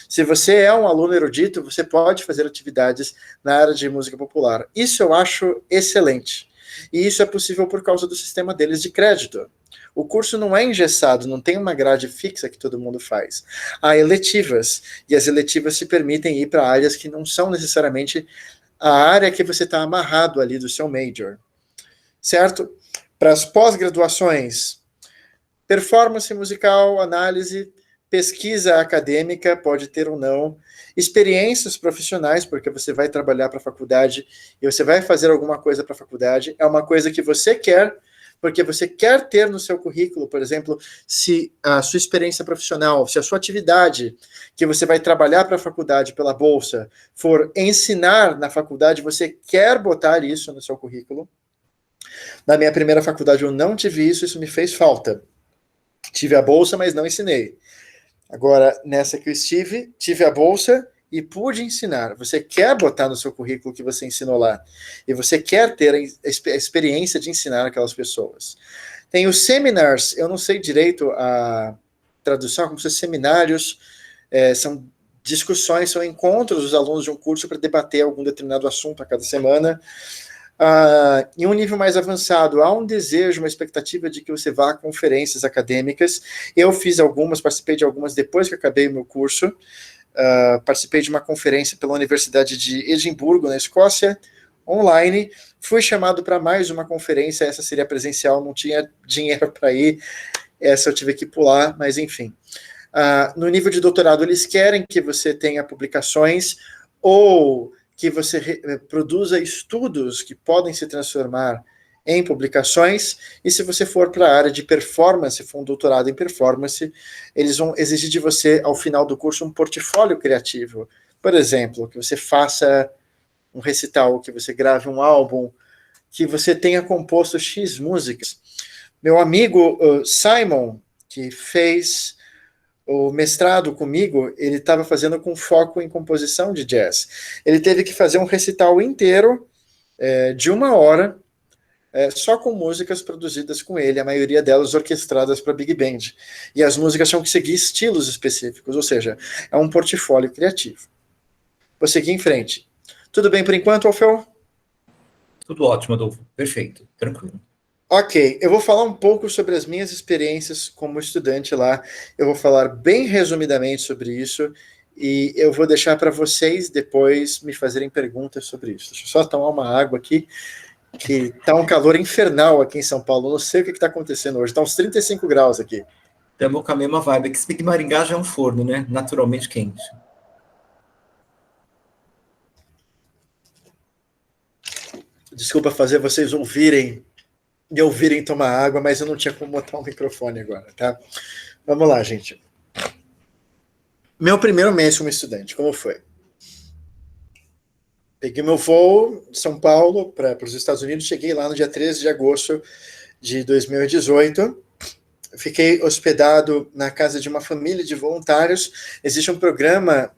Se você é um aluno erudito, você pode fazer atividades na área de música popular. Isso eu acho excelente. E isso é possível por causa do sistema deles de crédito. O curso não é engessado, não tem uma grade fixa que todo mundo faz. Há eletivas, e as eletivas se permitem ir para áreas que não são necessariamente a área que você está amarrado ali do seu major. Certo? Para as pós-graduações, performance musical, análise, pesquisa acadêmica, pode ter ou não, experiências profissionais, porque você vai trabalhar para a faculdade e você vai fazer alguma coisa para a faculdade, é uma coisa que você quer, porque você quer ter no seu currículo, por exemplo, se a sua experiência profissional, se a sua atividade que você vai trabalhar para a faculdade pela bolsa for ensinar na faculdade, você quer botar isso no seu currículo. Na minha primeira faculdade eu não tive isso, isso me fez falta. Tive a bolsa, mas não ensinei. Agora, nessa que eu estive, tive a bolsa e pude ensinar. Você quer botar no seu currículo que você ensinou lá. E você quer ter a experiência de ensinar aquelas pessoas. Tem os seminars, eu não sei direito a tradução, como se fossem seminários, são discussões, são encontros dos alunos de um curso para debater algum determinado assunto a cada semana. Em um nível mais avançado, há um desejo, uma expectativa de que você vá a conferências acadêmicas. Eu fiz algumas, participei de algumas depois que acabei o meu curso. Participei de uma conferência pela Universidade de Edimburgo, na Escócia, online. Fui chamado para mais uma conferência, essa seria presencial, não tinha dinheiro para ir, essa eu tive que pular, mas enfim. No nível de doutorado, eles querem que você tenha publicações ou que você produza estudos que podem se transformar em publicações, e se você for para a área de performance, for um doutorado em performance, eles vão exigir de você, ao final do curso, um portfólio criativo. Por exemplo, que você faça um recital, que você grave um álbum, que você tenha composto X músicas. Meu amigo Simon, que fez o mestrado comigo, ele estava fazendo com foco em composição de jazz. Ele teve que fazer um recital inteiro de 1 hora, só com músicas produzidas com ele, a maioria delas orquestradas para Big Band. E as músicas tinham que seguir estilos específicos, ou seja, é um portfólio criativo. Vou seguir em frente. Tudo bem por enquanto, Alfeu? Tudo ótimo, Adolfo. Perfeito, tranquilo. Ok, eu vou falar um pouco sobre as minhas experiências como estudante lá. Eu vou falar bem resumidamente sobre isso e eu vou deixar para vocês depois me fazerem perguntas sobre isso. Deixa eu só tomar uma água aqui, que tá um calor infernal aqui em São Paulo. Eu não sei o que está acontecendo hoje. Está uns 35 graus aqui. Estamos com a mesma vibe. Que se bem que Maringá já é um forno, né? Naturalmente quente. Desculpa fazer vocês me ouvirem tomar água, mas eu não tinha como botar o microfone agora, tá? Vamos lá, gente. Meu primeiro mês como estudante, como foi? Peguei meu voo de São Paulo para os Estados Unidos, cheguei lá no dia 13 de agosto de 2018, fiquei hospedado na casa de uma família de voluntários. Existe um programa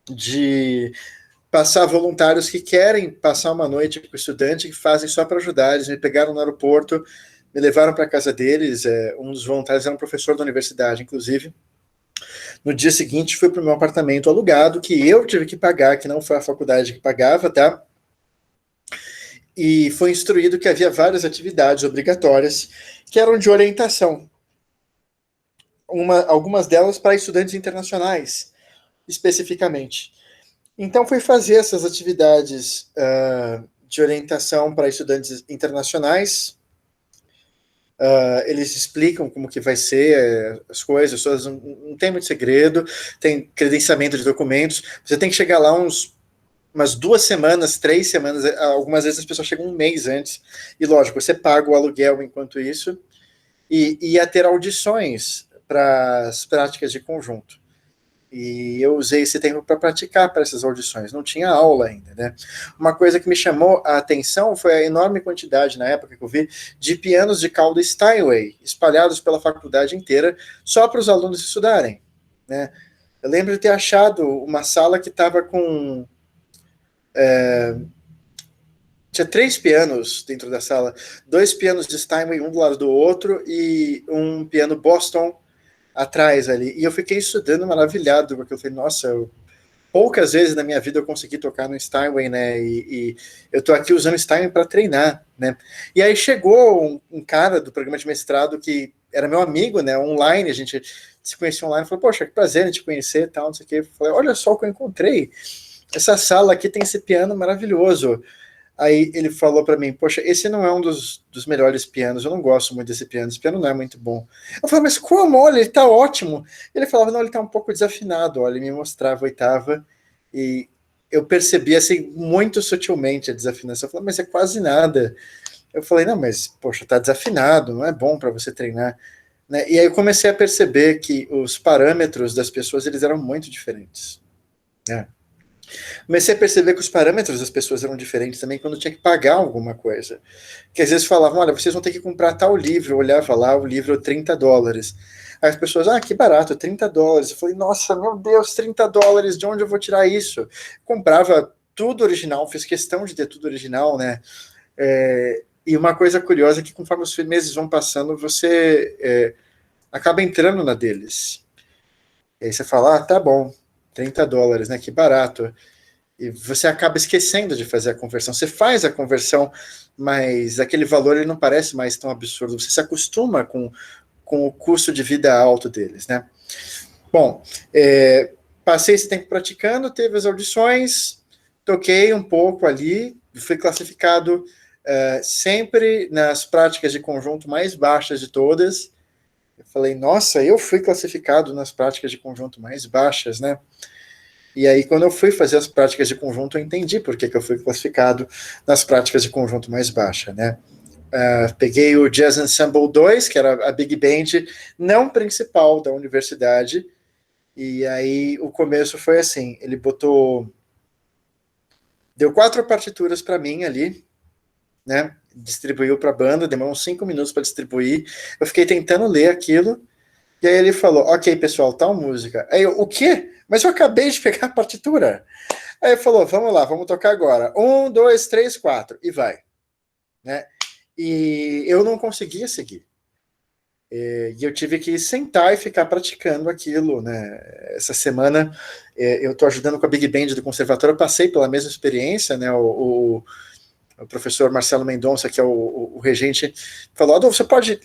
de passar voluntários que querem passar uma noite com o estudante, que fazem só para ajudar. Eles me pegaram no aeroporto, me levaram para a casa deles, um dos voluntários era um professor da universidade, inclusive. No dia seguinte, fui para o meu apartamento alugado, que eu tive que pagar, que não foi a faculdade que pagava, tá? E foi instruído que havia várias atividades obrigatórias que eram de orientação. Algumas delas para estudantes internacionais, especificamente. Então, fui fazer essas atividades de orientação para estudantes internacionais. Eles explicam como que vai ser as coisas, não tem muito segredo, tem credenciamento de documentos. Você tem que chegar lá umas 2 semanas, 3 semanas, algumas vezes as pessoas chegam um mês antes. E, lógico, você paga o aluguel enquanto isso, e ia ter audições para as práticas de conjunto. E eu usei esse tempo para praticar para essas audições, não tinha aula ainda, né? Uma coisa que me chamou a atenção foi a enorme quantidade, na época que eu vi, de pianos de cauda Steinway, espalhados pela faculdade inteira, só para os alunos estudarem, né? Eu lembro de ter achado uma sala que estava com... tinha 3 pianos dentro da sala, 2 pianos de Steinway, um do lado do outro, e um piano Boston atrás ali. E eu fiquei estudando maravilhado, porque eu falei, nossa, poucas vezes na minha vida eu consegui tocar no Steinway, né? E eu tô aqui usando Steinway para treinar, né? E aí chegou um cara do programa de mestrado que era meu amigo, né? Online, a gente se conhecia online, falou, poxa, que prazer em te conhecer, tal, não sei o quê. Eu falei, olha só o que eu encontrei. Essa sala aqui tem esse piano maravilhoso. Aí ele falou para mim, poxa, esse não é um dos melhores pianos, eu não gosto muito desse piano, esse piano não é muito bom. Eu falei, mas como? Olha, ele tá ótimo. Ele falava, não, ele tá um pouco desafinado, olha, ele me mostrava a oitava, e eu percebi, assim, muito sutilmente a desafinação. Eu falei, mas é quase nada. Eu falei, não, mas, poxa, tá desafinado, não é bom para você treinar, né? E aí eu comecei a perceber que os parâmetros das pessoas, eles eram muito diferentes, né? Comecei a perceber que os parâmetros das pessoas eram diferentes também quando tinha que pagar alguma coisa. Que às vezes falavam, olha, vocês vão ter que comprar tal livro. Eu olhava lá, o livro $30. Aí as pessoas, que barato, $30. Eu falei, nossa, meu Deus, $30, de onde eu vou tirar isso? Comprava tudo original, fiz questão de ter tudo original, né? E uma coisa curiosa é que conforme os meses vão passando, você acaba entrando na deles. E aí você fala, tá bom, $30, né? Que barato. E você acaba esquecendo de fazer a conversão. Você faz a conversão, mas aquele valor ele não parece mais tão absurdo. Você se acostuma com o custo de vida alto deles, né? Bom, passei esse tempo praticando, teve as audições, toquei um pouco ali, fui classificado sempre nas práticas de conjunto mais baixas de todas. Eu falei, nossa, eu fui classificado nas práticas de conjunto mais baixas, né? E aí, quando eu fui fazer as práticas de conjunto, eu entendi por que eu fui classificado nas práticas de conjunto mais baixa, né? Peguei o Jazz Ensemble 2, que era a Big Band não principal da universidade, e aí o começo foi assim, ele deu 4 partituras para mim ali, né? Distribuiu para a banda, demorou uns 5 minutos para distribuir, eu fiquei tentando ler aquilo, e aí ele falou, ok, pessoal, tal música. Aí eu, o quê? Mas eu acabei de pegar a partitura. Aí ele falou, vamos lá, vamos tocar agora. 1, 2, 3, 4, e vai. Né? E eu não conseguia seguir. E eu tive que sentar e ficar praticando aquilo, né? Essa semana eu estou ajudando com a Big Band do Conservatório, eu passei pela mesma experiência, né? O professor Marcelo Mendonça, que é o regente, falou, Adolfo, você pode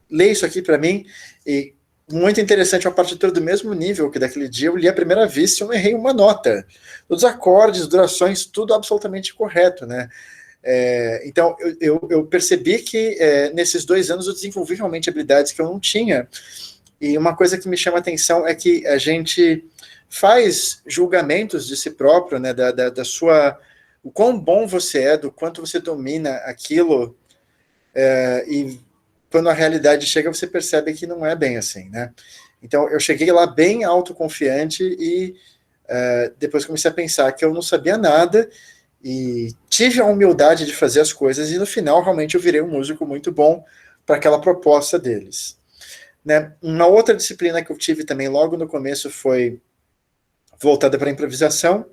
ler isso aqui para mim? E muito interessante, uma partitura do mesmo nível que daquele dia, eu li à primeira vista e eu não errei uma nota. Os acordes, durações, tudo absolutamente correto, né? Então, eu percebi que nesses 2 anos eu desenvolvi realmente habilidades que eu não tinha. E uma coisa que me chama a atenção é que a gente faz julgamentos de si próprio, né, da sua... O quão bom você é, do quanto você domina aquilo, e quando a realidade chega, você percebe que não é bem assim, né? Então, eu cheguei lá bem autoconfiante e depois comecei a pensar que eu não sabia nada e tive a humildade de fazer as coisas e no final realmente eu virei um músico muito bom para aquela proposta deles. Né? Uma outra disciplina que eu tive também logo no começo foi voltada para improvisação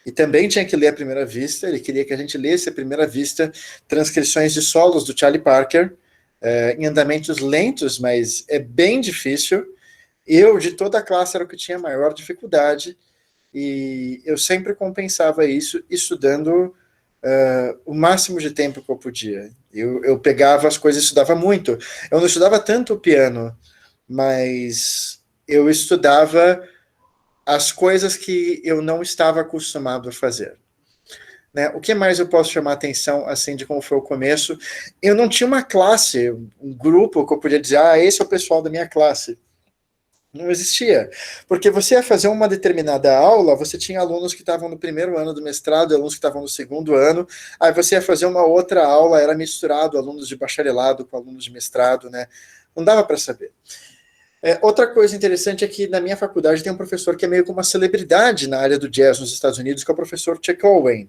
e também tinha que ler à primeira vista, ele queria que a gente lesse à primeira vista transcrições de solos do Charlie Parker, em andamentos lentos, mas é bem difícil. Eu, de toda a classe, era o que tinha maior dificuldade, e eu sempre compensava isso estudando o máximo de tempo que eu podia. Eu pegava as coisas e estudava muito. Eu não estudava tanto o piano, mas eu estudava as coisas que eu não estava acostumado a fazer. Né? O que mais eu posso chamar a atenção, assim, de como foi o começo? Eu não tinha uma classe, um grupo que eu podia dizer, esse é o pessoal da minha classe. Não existia, porque você ia fazer uma determinada aula, você tinha alunos que estavam no primeiro ano do mestrado, alunos que estavam no segundo ano, aí você ia fazer uma outra aula, era misturado alunos de bacharelado com alunos de mestrado, né? Não dava para saber. Outra coisa interessante é que na minha faculdade tem um professor que é meio como uma celebridade na área do jazz nos Estados Unidos, que é o professor Chuck Owen.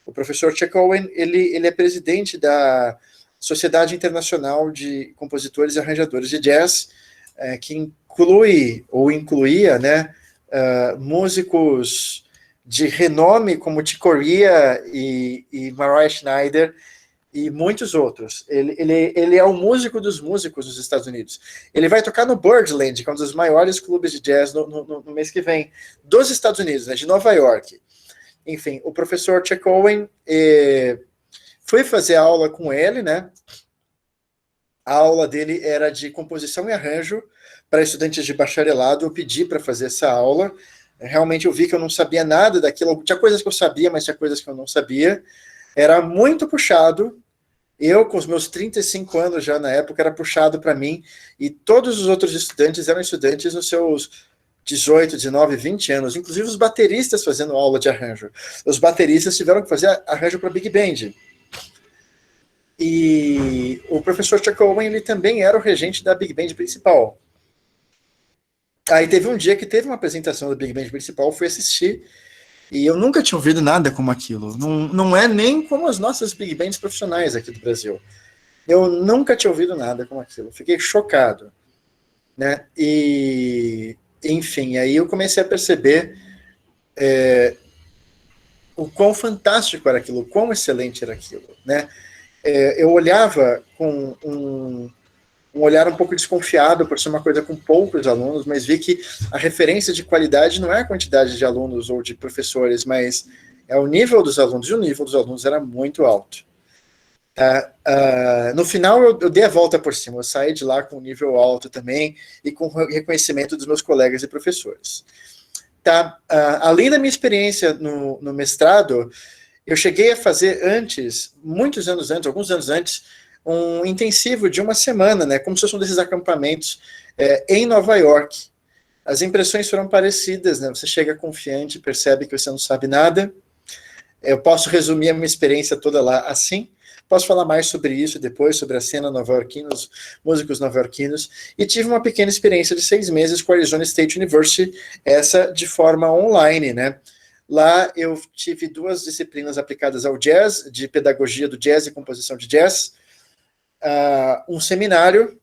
O professor Chuck Owen, ele é presidente da Sociedade Internacional de Compositores e Arranjadores de Jazz, que inclui, ou incluía, né, músicos de renome como Chick Corea e Mariah Schneider, e muitos outros. Ele é o músico dos músicos dos Estados Unidos. Ele vai tocar no Birdland, que é um dos maiores clubes de jazz no mês que vem, dos Estados Unidos, né, de Nova York. Enfim, o professor Chuck Owen foi fazer aula com ele, né? A aula dele era de composição e arranjo para estudantes de bacharelado. Eu pedi para fazer essa aula. Realmente eu vi que eu não sabia nada daquilo. Tinha coisas que eu sabia, mas tinha coisas que eu não sabia. Era muito puxado. Eu, com os meus 35 anos já na época, era puxado para mim, e todos os outros estudantes eram estudantes nos seus 18, 19, 20 anos, inclusive os bateristas fazendo aula de arranjo. Os bateristas tiveram que fazer arranjo para Big Band. E o professor Chuck Owen, ele também era o regente da Big Band principal. Aí teve um dia que teve uma apresentação da Big Band principal, fui assistir, e eu nunca tinha ouvido nada como aquilo. Não é nem como as nossas big bands profissionais aqui do Brasil. Eu nunca tinha ouvido nada como aquilo. Fiquei chocado, né? E, enfim, aí eu comecei a perceber o quão fantástico era aquilo, o quão excelente era aquilo, né? Eu olhava com um olhar um pouco desconfiado por ser uma coisa com poucos alunos, mas vi que a referência de qualidade não é a quantidade de alunos ou de professores, mas é o nível dos alunos, e o nível dos alunos era muito alto. No final, eu dei a volta por cima, eu saí de lá com um nível alto também, e com reconhecimento dos meus colegas e professores. Além da minha experiência no mestrado, eu cheguei a fazer antes, muitos anos antes, alguns anos antes, um intensivo de uma semana, né, como se fosse um desses acampamentos em Nova York. As impressões foram parecidas, né, você chega confiante, percebe que você não sabe nada. Eu posso resumir a minha experiência toda lá assim, posso falar mais sobre isso depois, sobre a cena nova-iorquina, os músicos nova-iorquinos, e tive uma pequena experiência de 6 meses com a Arizona State University, essa de forma online, né. Lá eu tive 2 disciplinas aplicadas ao jazz, de pedagogia do jazz e composição de jazz, um seminário,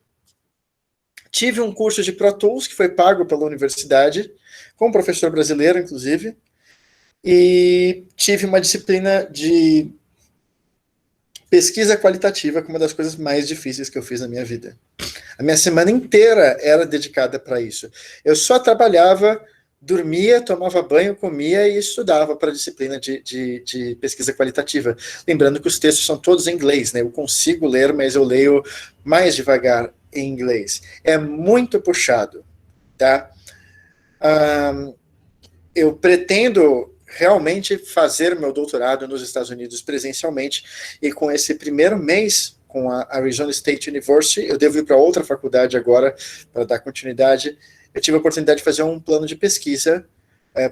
tive um curso de Pro Tools, que foi pago pela universidade, com um professor brasileiro, inclusive, e tive uma disciplina de pesquisa qualitativa, que é uma das coisas mais difíceis que eu fiz na minha vida. A minha semana inteira era dedicada para isso. Eu só trabalhava, dormia, tomava banho, comia e estudava para a disciplina de pesquisa qualitativa. Lembrando que os textos são todos em inglês, né? Eu consigo ler, mas eu leio mais devagar em inglês. É muito puxado, tá? Eu pretendo realmente fazer meu doutorado nos Estados Unidos presencialmente, e com esse primeiro mês com a Arizona State University, eu devo ir para outra faculdade agora para dar continuidade. Eu tive a oportunidade de fazer um plano de pesquisa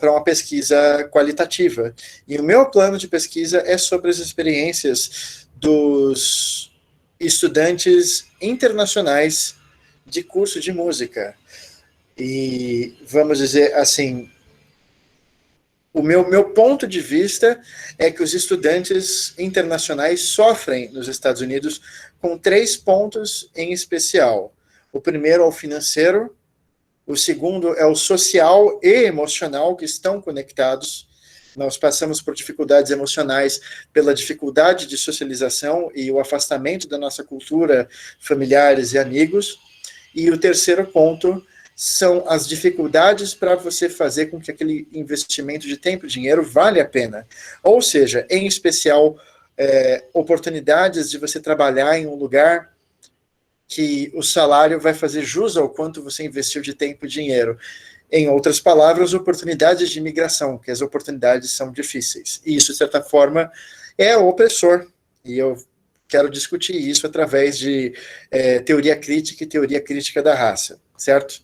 para uma pesquisa qualitativa. E o meu plano de pesquisa é sobre as experiências dos estudantes internacionais de curso de música. E, vamos dizer assim, o meu ponto de vista é que os estudantes internacionais sofrem nos Estados Unidos com 3 pontos em especial. O primeiro é o financeiro, o segundo é o social e emocional, que estão conectados. Nós passamos por dificuldades emocionais pela dificuldade de socialização e o afastamento da nossa cultura, familiares e amigos. E o terceiro ponto são as dificuldades para você fazer com que aquele investimento de tempo e dinheiro vale a pena. Ou seja, em especial, oportunidades de você trabalhar em um lugar que o salário vai fazer jus ao quanto você investiu de tempo e dinheiro. Em outras palavras, oportunidades de imigração, que as oportunidades são difíceis. E isso, de certa forma, é opressor. E eu quero discutir isso através de teoria crítica e teoria crítica da raça, certo?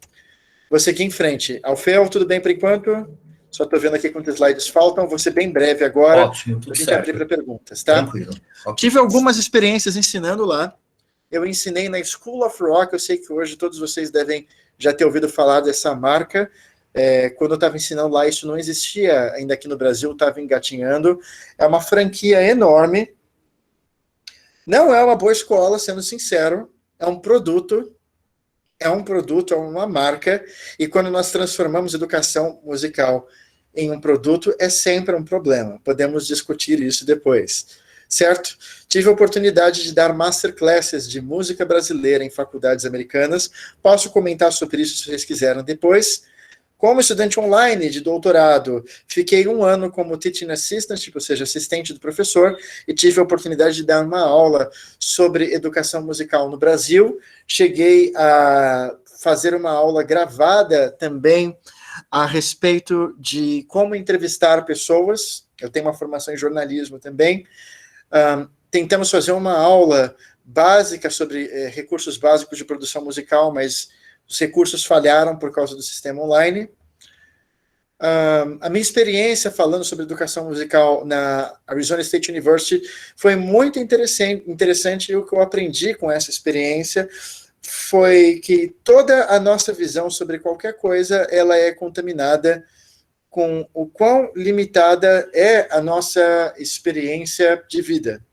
Vou seguir em frente. Alfeu, tudo bem por enquanto? Só estou vendo aqui quantos slides faltam. Vou ser bem breve agora. Ótimo, tudo a gente certo. abrir para perguntas, tá? Tranquilo. Okay. Tive algumas experiências ensinando lá. Eu ensinei na School of Rock. Eu sei que hoje todos vocês devem já ter ouvido falar dessa marca. Quando eu estava ensinando lá, isso não existia ainda aqui no Brasil, estava engatinhando. É uma franquia enorme. Não é uma boa escola, sendo sincero. É um produto, é uma marca. E quando nós transformamos educação musical em um produto, é sempre um problema. Podemos discutir isso depois, certo? Tive a oportunidade de dar masterclasses de música brasileira em faculdades americanas. Posso comentar sobre isso se vocês quiserem depois. Como estudante online de doutorado, fiquei 1 ano como teaching assistant, ou seja, assistente do professor, e tive a oportunidade de dar uma aula sobre educação musical no Brasil. Cheguei a fazer uma aula gravada também a respeito de como entrevistar pessoas. Eu tenho uma formação em jornalismo também. Tentamos fazer uma aula básica sobre recursos básicos de produção musical, mas os recursos falharam por causa do sistema online. A minha experiência falando sobre educação musical na Arizona State University foi muito interessante, e o que eu aprendi com essa experiência foi que toda a nossa visão sobre qualquer coisa, ela é contaminada com o quão limitada é a nossa experiência de vida,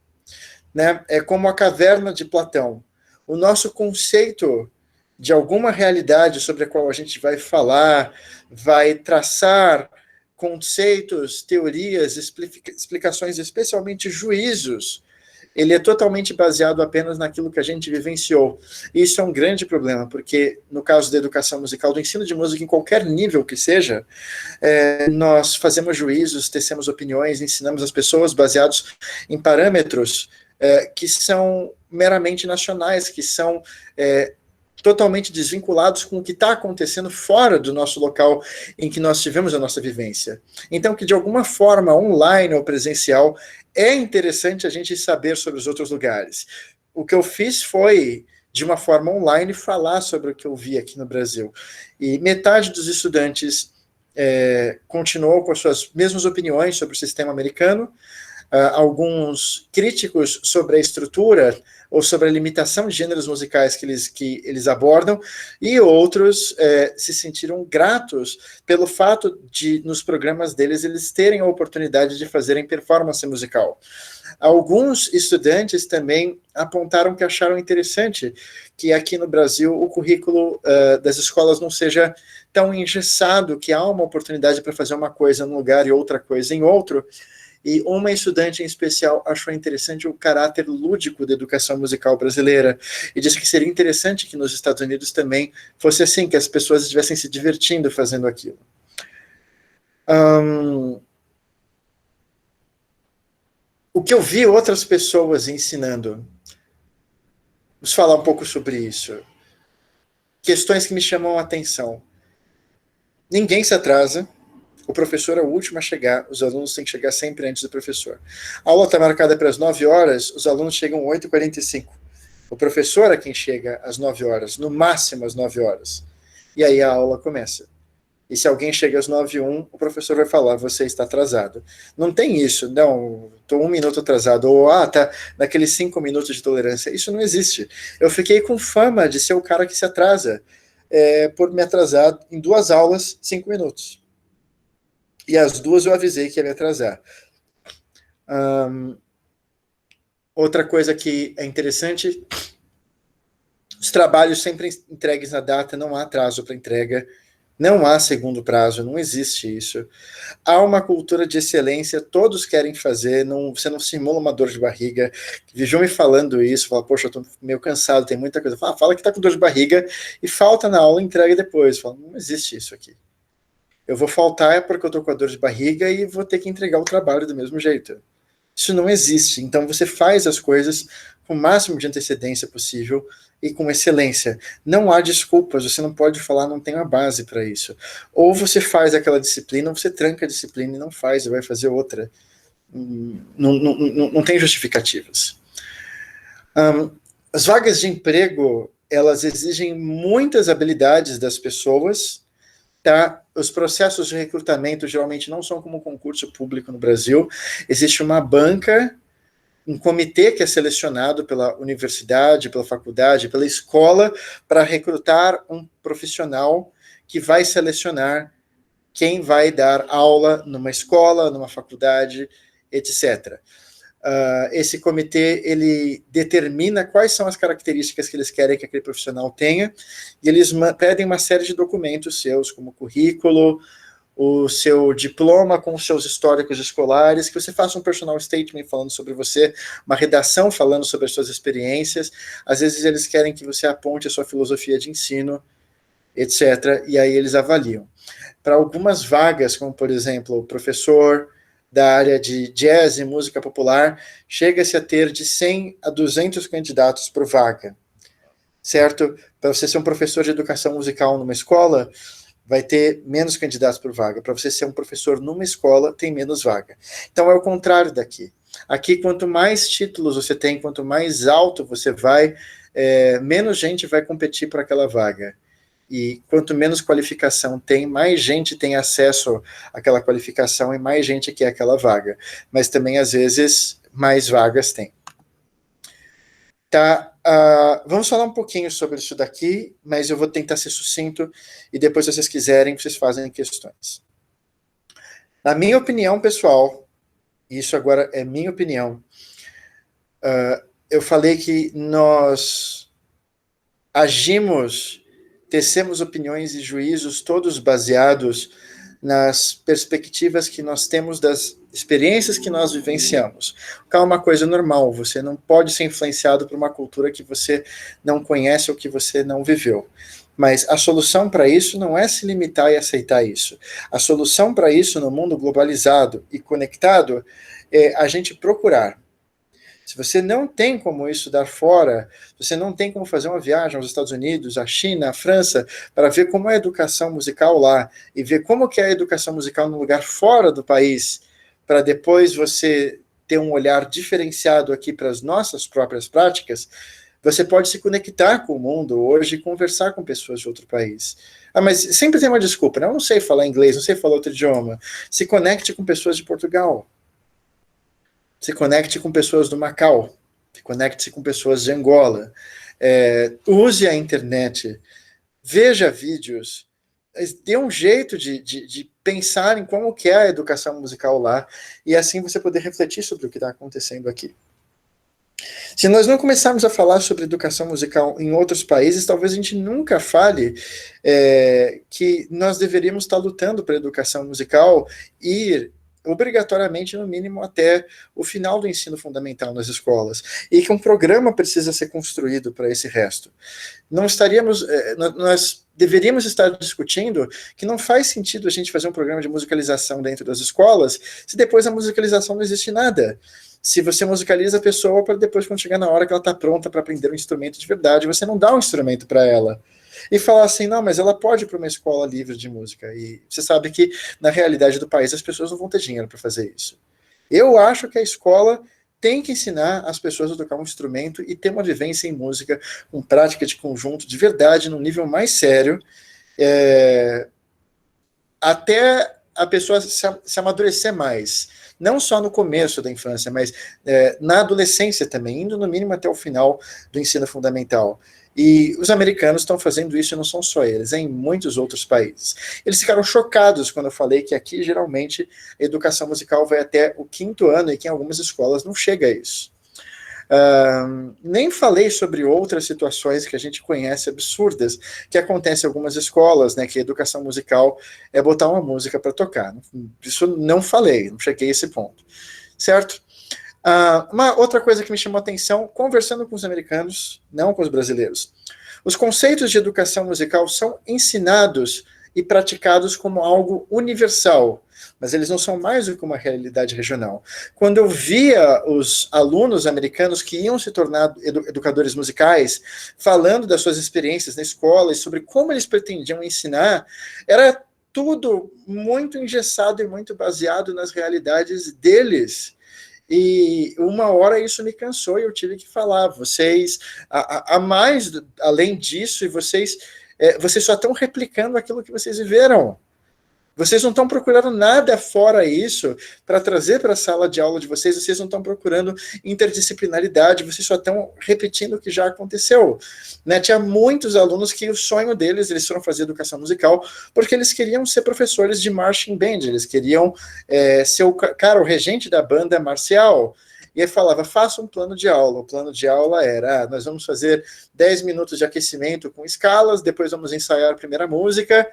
né? É como a caverna de Platão. O nosso conceito de alguma realidade sobre a qual a gente vai falar, vai traçar conceitos, teorias, explicações, especialmente juízos, ele é totalmente baseado apenas naquilo que a gente vivenciou. E isso é um grande problema, porque no caso da educação musical, do ensino de música em qualquer nível que seja, nós fazemos juízos, tecemos opiniões, ensinamos as pessoas baseados em parâmetros que são meramente nacionais, que são totalmente desvinculados com o que está acontecendo fora do nosso local em que nós tivemos a nossa vivência. Então, que de alguma forma, online ou presencial, é interessante a gente saber sobre os outros lugares. O que eu fiz foi, de uma forma online, falar sobre o que eu vi aqui no Brasil. E metade dos estudantes continuou com as suas mesmas opiniões sobre o sistema americano. Alguns críticos sobre a estrutura ou sobre a limitação de gêneros musicais que eles abordam, e outros se sentiram gratos pelo fato de, nos programas deles, eles terem a oportunidade de fazerem performance musical. Alguns estudantes também apontaram que acharam interessante que aqui no Brasil o currículo das escolas não seja tão engessado, que há uma oportunidade para fazer uma coisa num lugar e outra coisa em outro. E uma estudante em especial achou interessante o caráter lúdico da educação musical brasileira e disse que seria interessante que nos Estados Unidos também fosse assim, que as pessoas estivessem se divertindo fazendo aquilo. O que eu vi outras pessoas ensinando, vamos falar um pouco sobre isso. Questões que me chamam a atenção. Ninguém se atrasa. O professor é o último a chegar, os alunos têm que chegar sempre antes do professor. A aula está marcada para as 9 horas, os alunos chegam às 8h45. O professor é quem chega às 9 horas, no máximo às 9 horas. E aí a aula começa. E se alguém chega às 9h01, o professor vai falar, você está atrasado. Não tem isso, não, estou 1 minuto atrasado, ou tá naqueles 5 minutos de tolerância. Isso não existe. Eu fiquei com fama de ser o cara que se atrasa, por me atrasar em 2 aulas, 5 minutos. E as 2 eu avisei que ia me atrasar. Outra coisa que é interessante, os trabalhos sempre entregues na data, não há atraso para entrega, não há segundo prazo, não existe isso. Há uma cultura de excelência, todos querem fazer, você não simula uma dor de barriga. Viviam me falando isso, fala, poxa, eu estou meio cansado, tem muita coisa. Fala que está com dor de barriga e falta na aula, entrega depois. Fala, não existe isso aqui. Eu vou faltar porque eu estou com a dor de barriga e vou ter que entregar o trabalho do mesmo jeito. Isso não existe. Então você faz as coisas com o máximo de antecedência possível e com excelência. Não há desculpas, você não pode falar, não tem uma base para isso. Ou você faz aquela disciplina, ou você tranca a disciplina e não faz, e vai fazer outra. Não tem justificativas. As vagas de emprego, elas exigem muitas habilidades das pessoas. Tá? Os processos de recrutamento geralmente não são como um concurso público no Brasil. Existe uma banca um comitê que é selecionado pela universidade, pela faculdade, pela escola, para recrutar um profissional que vai selecionar quem vai dar aula numa escola, numa faculdade, etc. Esse comitê, ele determina quais são as características que eles querem que aquele profissional tenha, e eles pedem uma série de documentos seus, como currículo, o seu diploma com os seus históricos escolares, que você faça um personal statement falando sobre você, uma redação falando sobre as suas experiências. Às vezes eles querem que você aponte a sua filosofia de ensino, etc., e aí eles avaliam. Para algumas vagas, como por exemplo, o professor da área de jazz e música popular, chega-se a ter de 100 a 200 candidatos por vaga, certo? Para você ser um professor de educação musical numa escola, vai ter menos candidatos por vaga. Para você ser um professor numa escola, tem menos vaga. Então é o contrário daqui. Aqui, quanto mais títulos você tem, quanto mais alto você vai, menos gente vai competir por aquela vaga. E quanto menos qualificação tem, mais gente tem acesso àquela qualificação e mais gente quer aquela vaga. Mas também, às vezes, mais vagas tem. Tá, vamos falar um pouquinho sobre isso daqui, mas eu vou tentar ser sucinto e depois, se vocês quiserem, vocês fazem questões. Na minha opinião, pessoal, isso agora é minha opinião, eu falei que nós agimos, tecemos opiniões e juízos todos baseados nas perspectivas que nós temos das experiências que nós vivenciamos. É uma coisa normal, você não pode ser influenciado por uma cultura que você não conhece ou que você não viveu. Mas a solução para isso não é se limitar e aceitar isso. A solução para isso no mundo globalizado e conectado é a gente procurar. Se você não tem como estudar fora, você não tem como fazer uma viagem aos Estados Unidos, à China, à França, para ver como é a educação musical lá, e ver como que é a educação musical no lugar fora do país, para depois você ter um olhar diferenciado aqui para as nossas próprias práticas, você pode se conectar com o mundo hoje e conversar com pessoas de outro país. Mas sempre tem uma desculpa, né? Eu não sei falar inglês, não sei falar outro idioma. Se conecte com pessoas de Portugal. Se conecte com pessoas do Macau, conecte-se com pessoas de Angola, use a internet, veja vídeos, dê um jeito de pensar em como que é a educação musical lá, e assim você poder refletir sobre o que está acontecendo aqui. Se nós não começarmos a falar sobre educação musical em outros países, talvez a gente nunca fale que nós deveríamos estar lutando para a educação musical ir obrigatoriamente, no mínimo, até o final do ensino fundamental nas escolas, e que um programa precisa ser construído para esse resto. Não estaríamos, nós deveríamos estar discutindo que não faz sentido a gente fazer um programa de musicalização dentro das escolas, se depois da musicalização não existe nada. Se você musicaliza a pessoa para depois, quando chegar na hora que ela está pronta para aprender um instrumento de verdade, você não dá um instrumento para ela. E falar assim, não, mas ela pode ir para uma escola livre de música. E você sabe que, na realidade do país, as pessoas não vão ter dinheiro para fazer isso. Eu acho que a escola tem que ensinar as pessoas a tocar um instrumento e ter uma vivência em música, com prática de conjunto, de verdade, num nível mais sério, até a pessoa se amadurecer mais. Não só no começo da infância, mas na adolescência também, indo no mínimo até o final do ensino fundamental. E os americanos estão fazendo isso, e não são só eles, em muitos outros países. Eles ficaram chocados quando eu falei que aqui, geralmente, a educação musical vai até o 5º ano, e que em algumas escolas não chega a isso. Nem falei sobre outras situações que a gente conhece absurdas, que acontecem em algumas escolas, né, que a educação musical é botar uma música para tocar. Isso não falei, não cheguei a esse ponto. Certo? Uma outra coisa que me chamou a atenção, conversando com os americanos, não com os brasileiros, os conceitos de educação musical são ensinados e praticados como algo universal, mas eles não são mais do que uma realidade regional. Quando eu via os alunos americanos que iam se tornar educadores musicais, falando das suas experiências na escola e sobre como eles pretendiam ensinar, era tudo muito engessado e muito baseado nas realidades deles. E uma hora isso me cansou e eu tive que falar, vocês, além disso, e vocês só estão replicando aquilo que vocês viveram. Vocês não estão procurando nada fora isso para trazer para a sala de aula de vocês, vocês não estão procurando interdisciplinaridade, vocês só estão repetindo o que já aconteceu. Né? Tinha muitos alunos que o sonho deles, eles foram fazer educação musical, porque eles queriam ser professores de marching band, eles queriam ser o regente da banda marcial. E aí falava, faça um plano de aula. O plano de aula era, nós vamos fazer 10 minutos de aquecimento com escalas, depois vamos ensaiar a primeira música,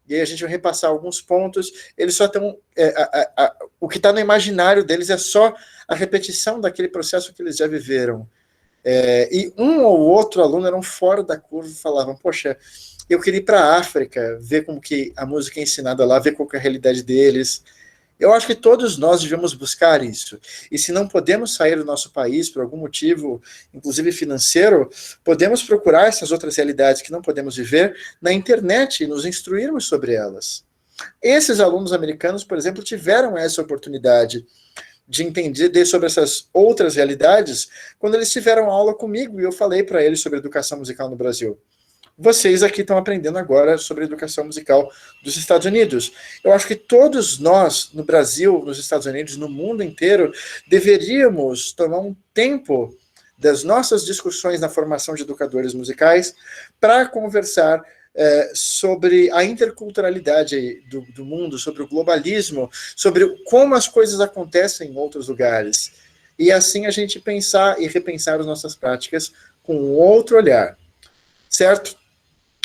e aí a gente vai repassar alguns pontos. Eles só estão... o que está no imaginário deles é só a repetição daquele processo que eles já viveram. E um ou outro aluno eram fora da curva e falavam, poxa, eu queria ir para a África, ver como que a música é ensinada lá, ver qual que é a realidade deles. Eu acho que todos nós devemos buscar isso. E se não podemos sair do nosso país por algum motivo, inclusive financeiro, podemos procurar essas outras realidades que não podemos viver na internet e nos instruirmos sobre elas. Esses alunos americanos, por exemplo, tiveram essa oportunidade de entender sobre essas outras realidades quando eles tiveram aula comigo e eu falei para eles sobre educação musical no Brasil. Vocês aqui estão aprendendo agora sobre educação musical dos Estados Unidos. Eu acho que todos nós, no Brasil, nos Estados Unidos, no mundo inteiro, deveríamos tomar um tempo das nossas discussões na formação de educadores musicais para conversar sobre a interculturalidade do mundo, sobre o globalismo, sobre como as coisas acontecem em outros lugares. E assim a gente pensar e repensar as nossas práticas com um outro olhar. Certo?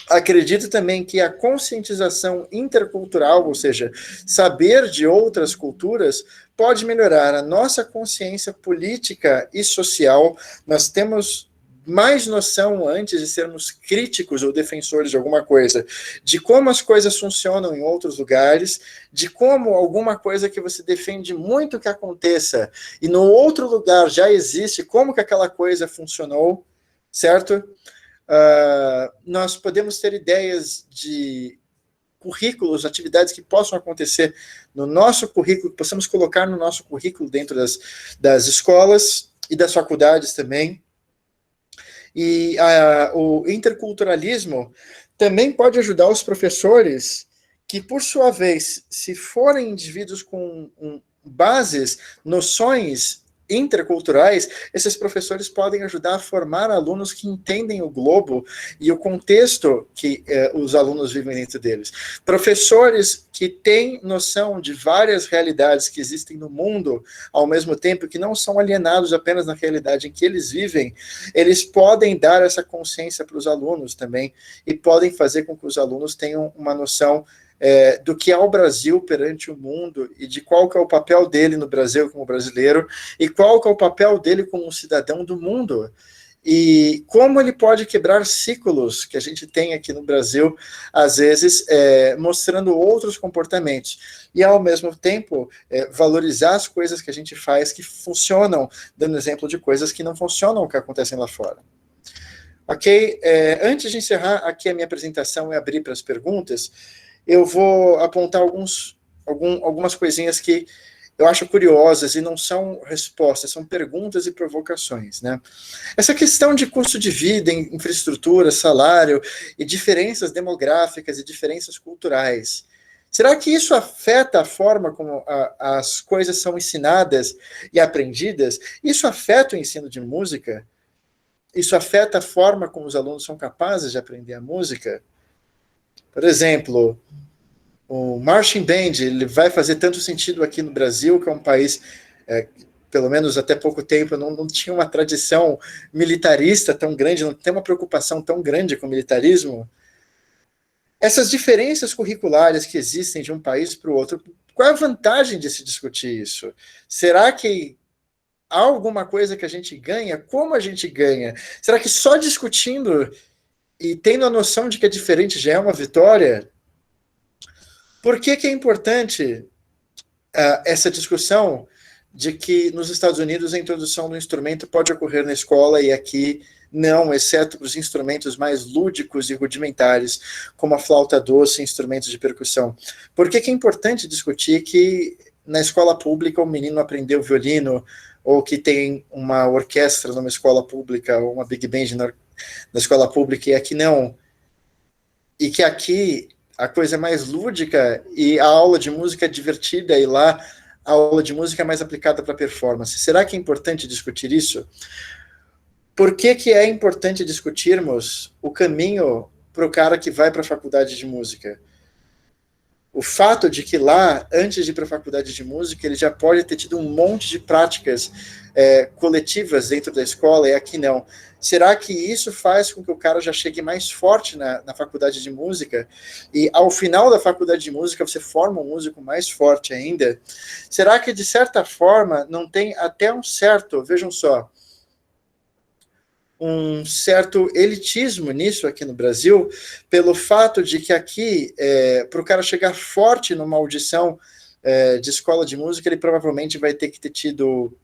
Acredito também que a conscientização intercultural, ou seja, saber de outras culturas, pode melhorar a nossa consciência política e social. Nós temos mais noção, antes de sermos críticos ou defensores de alguma coisa, de como as coisas funcionam em outros lugares, de como alguma coisa que você defende muito que aconteça, e no outro lugar já existe, como que aquela coisa funcionou, certo? Nós podemos ter ideias de currículos, atividades que possam acontecer no nosso currículo, que possamos colocar no nosso currículo dentro das escolas e das faculdades também. E o interculturalismo também pode ajudar os professores que, por sua vez, se forem indivíduos com bases, noções interculturais, esses professores podem ajudar a formar alunos que entendem o globo e o contexto que os alunos vivem dentro deles. Professores que têm noção de várias realidades que existem no mundo, ao mesmo tempo que não são alienados apenas na realidade em que eles vivem, eles podem dar essa consciência para os alunos também, e podem fazer com que os alunos tenham uma noção do que é o Brasil perante o mundo, e de qual que é o papel dele no Brasil como brasileiro, e qual que é o papel dele como um cidadão do mundo, e como ele pode quebrar ciclos que a gente tem aqui no Brasil, às vezes mostrando outros comportamentos, e ao mesmo tempo valorizar as coisas que a gente faz que funcionam, dando exemplo de coisas que não funcionam, que acontecem lá fora. Ok? Antes de encerrar aqui a minha apresentação e abrir para as perguntas, eu vou apontar algumas coisinhas que eu acho curiosas e não são respostas, são perguntas e provocações, né? Essa questão de custo de vida, infraestrutura, salário e diferenças demográficas e diferenças culturais. Será que isso afeta a forma como as coisas são ensinadas e aprendidas? Isso afeta o ensino de música? Isso afeta a forma como os alunos são capazes de aprender a música? Por exemplo, o marching band, ele vai fazer tanto sentido aqui no Brasil, que é um país, pelo menos até pouco tempo, não tinha uma tradição militarista tão grande, não tem uma preocupação tão grande com o militarismo. Essas diferenças curriculares que existem de um país para o outro, qual é a vantagem de se discutir isso? Será que há alguma coisa que a gente ganha? Como a gente ganha? Será que só discutindo e tendo a noção de que é diferente já é uma vitória? Por que é importante essa discussão de que nos Estados Unidos a introdução do instrumento pode ocorrer na escola e aqui não, exceto os instrumentos mais lúdicos e rudimentares, como a flauta doce e instrumentos de percussão? Por que é importante discutir que na escola pública o menino aprendeu violino, ou que tem uma orquestra numa escola pública, ou uma big band na escola pública, e aqui não? E que aqui a coisa é mais lúdica e a aula de música é divertida e lá a aula de música é mais aplicada para performance. Será que é importante discutir isso? Por que que é importante discutirmos o caminho para o cara que vai para a faculdade de música? O fato de que lá, antes de ir para a faculdade de música, ele já pode ter tido um monte de práticas coletivas dentro da escola, e aqui não. Será que isso faz com que o cara já chegue mais forte na faculdade de música? E ao final da faculdade de música, você forma um músico mais forte ainda? Será que, de certa forma, não tem até um certo, vejam só, um certo elitismo nisso aqui no Brasil, pelo fato de que aqui, para o cara chegar forte numa audição de escola de música, ele provavelmente vai ter que ter tido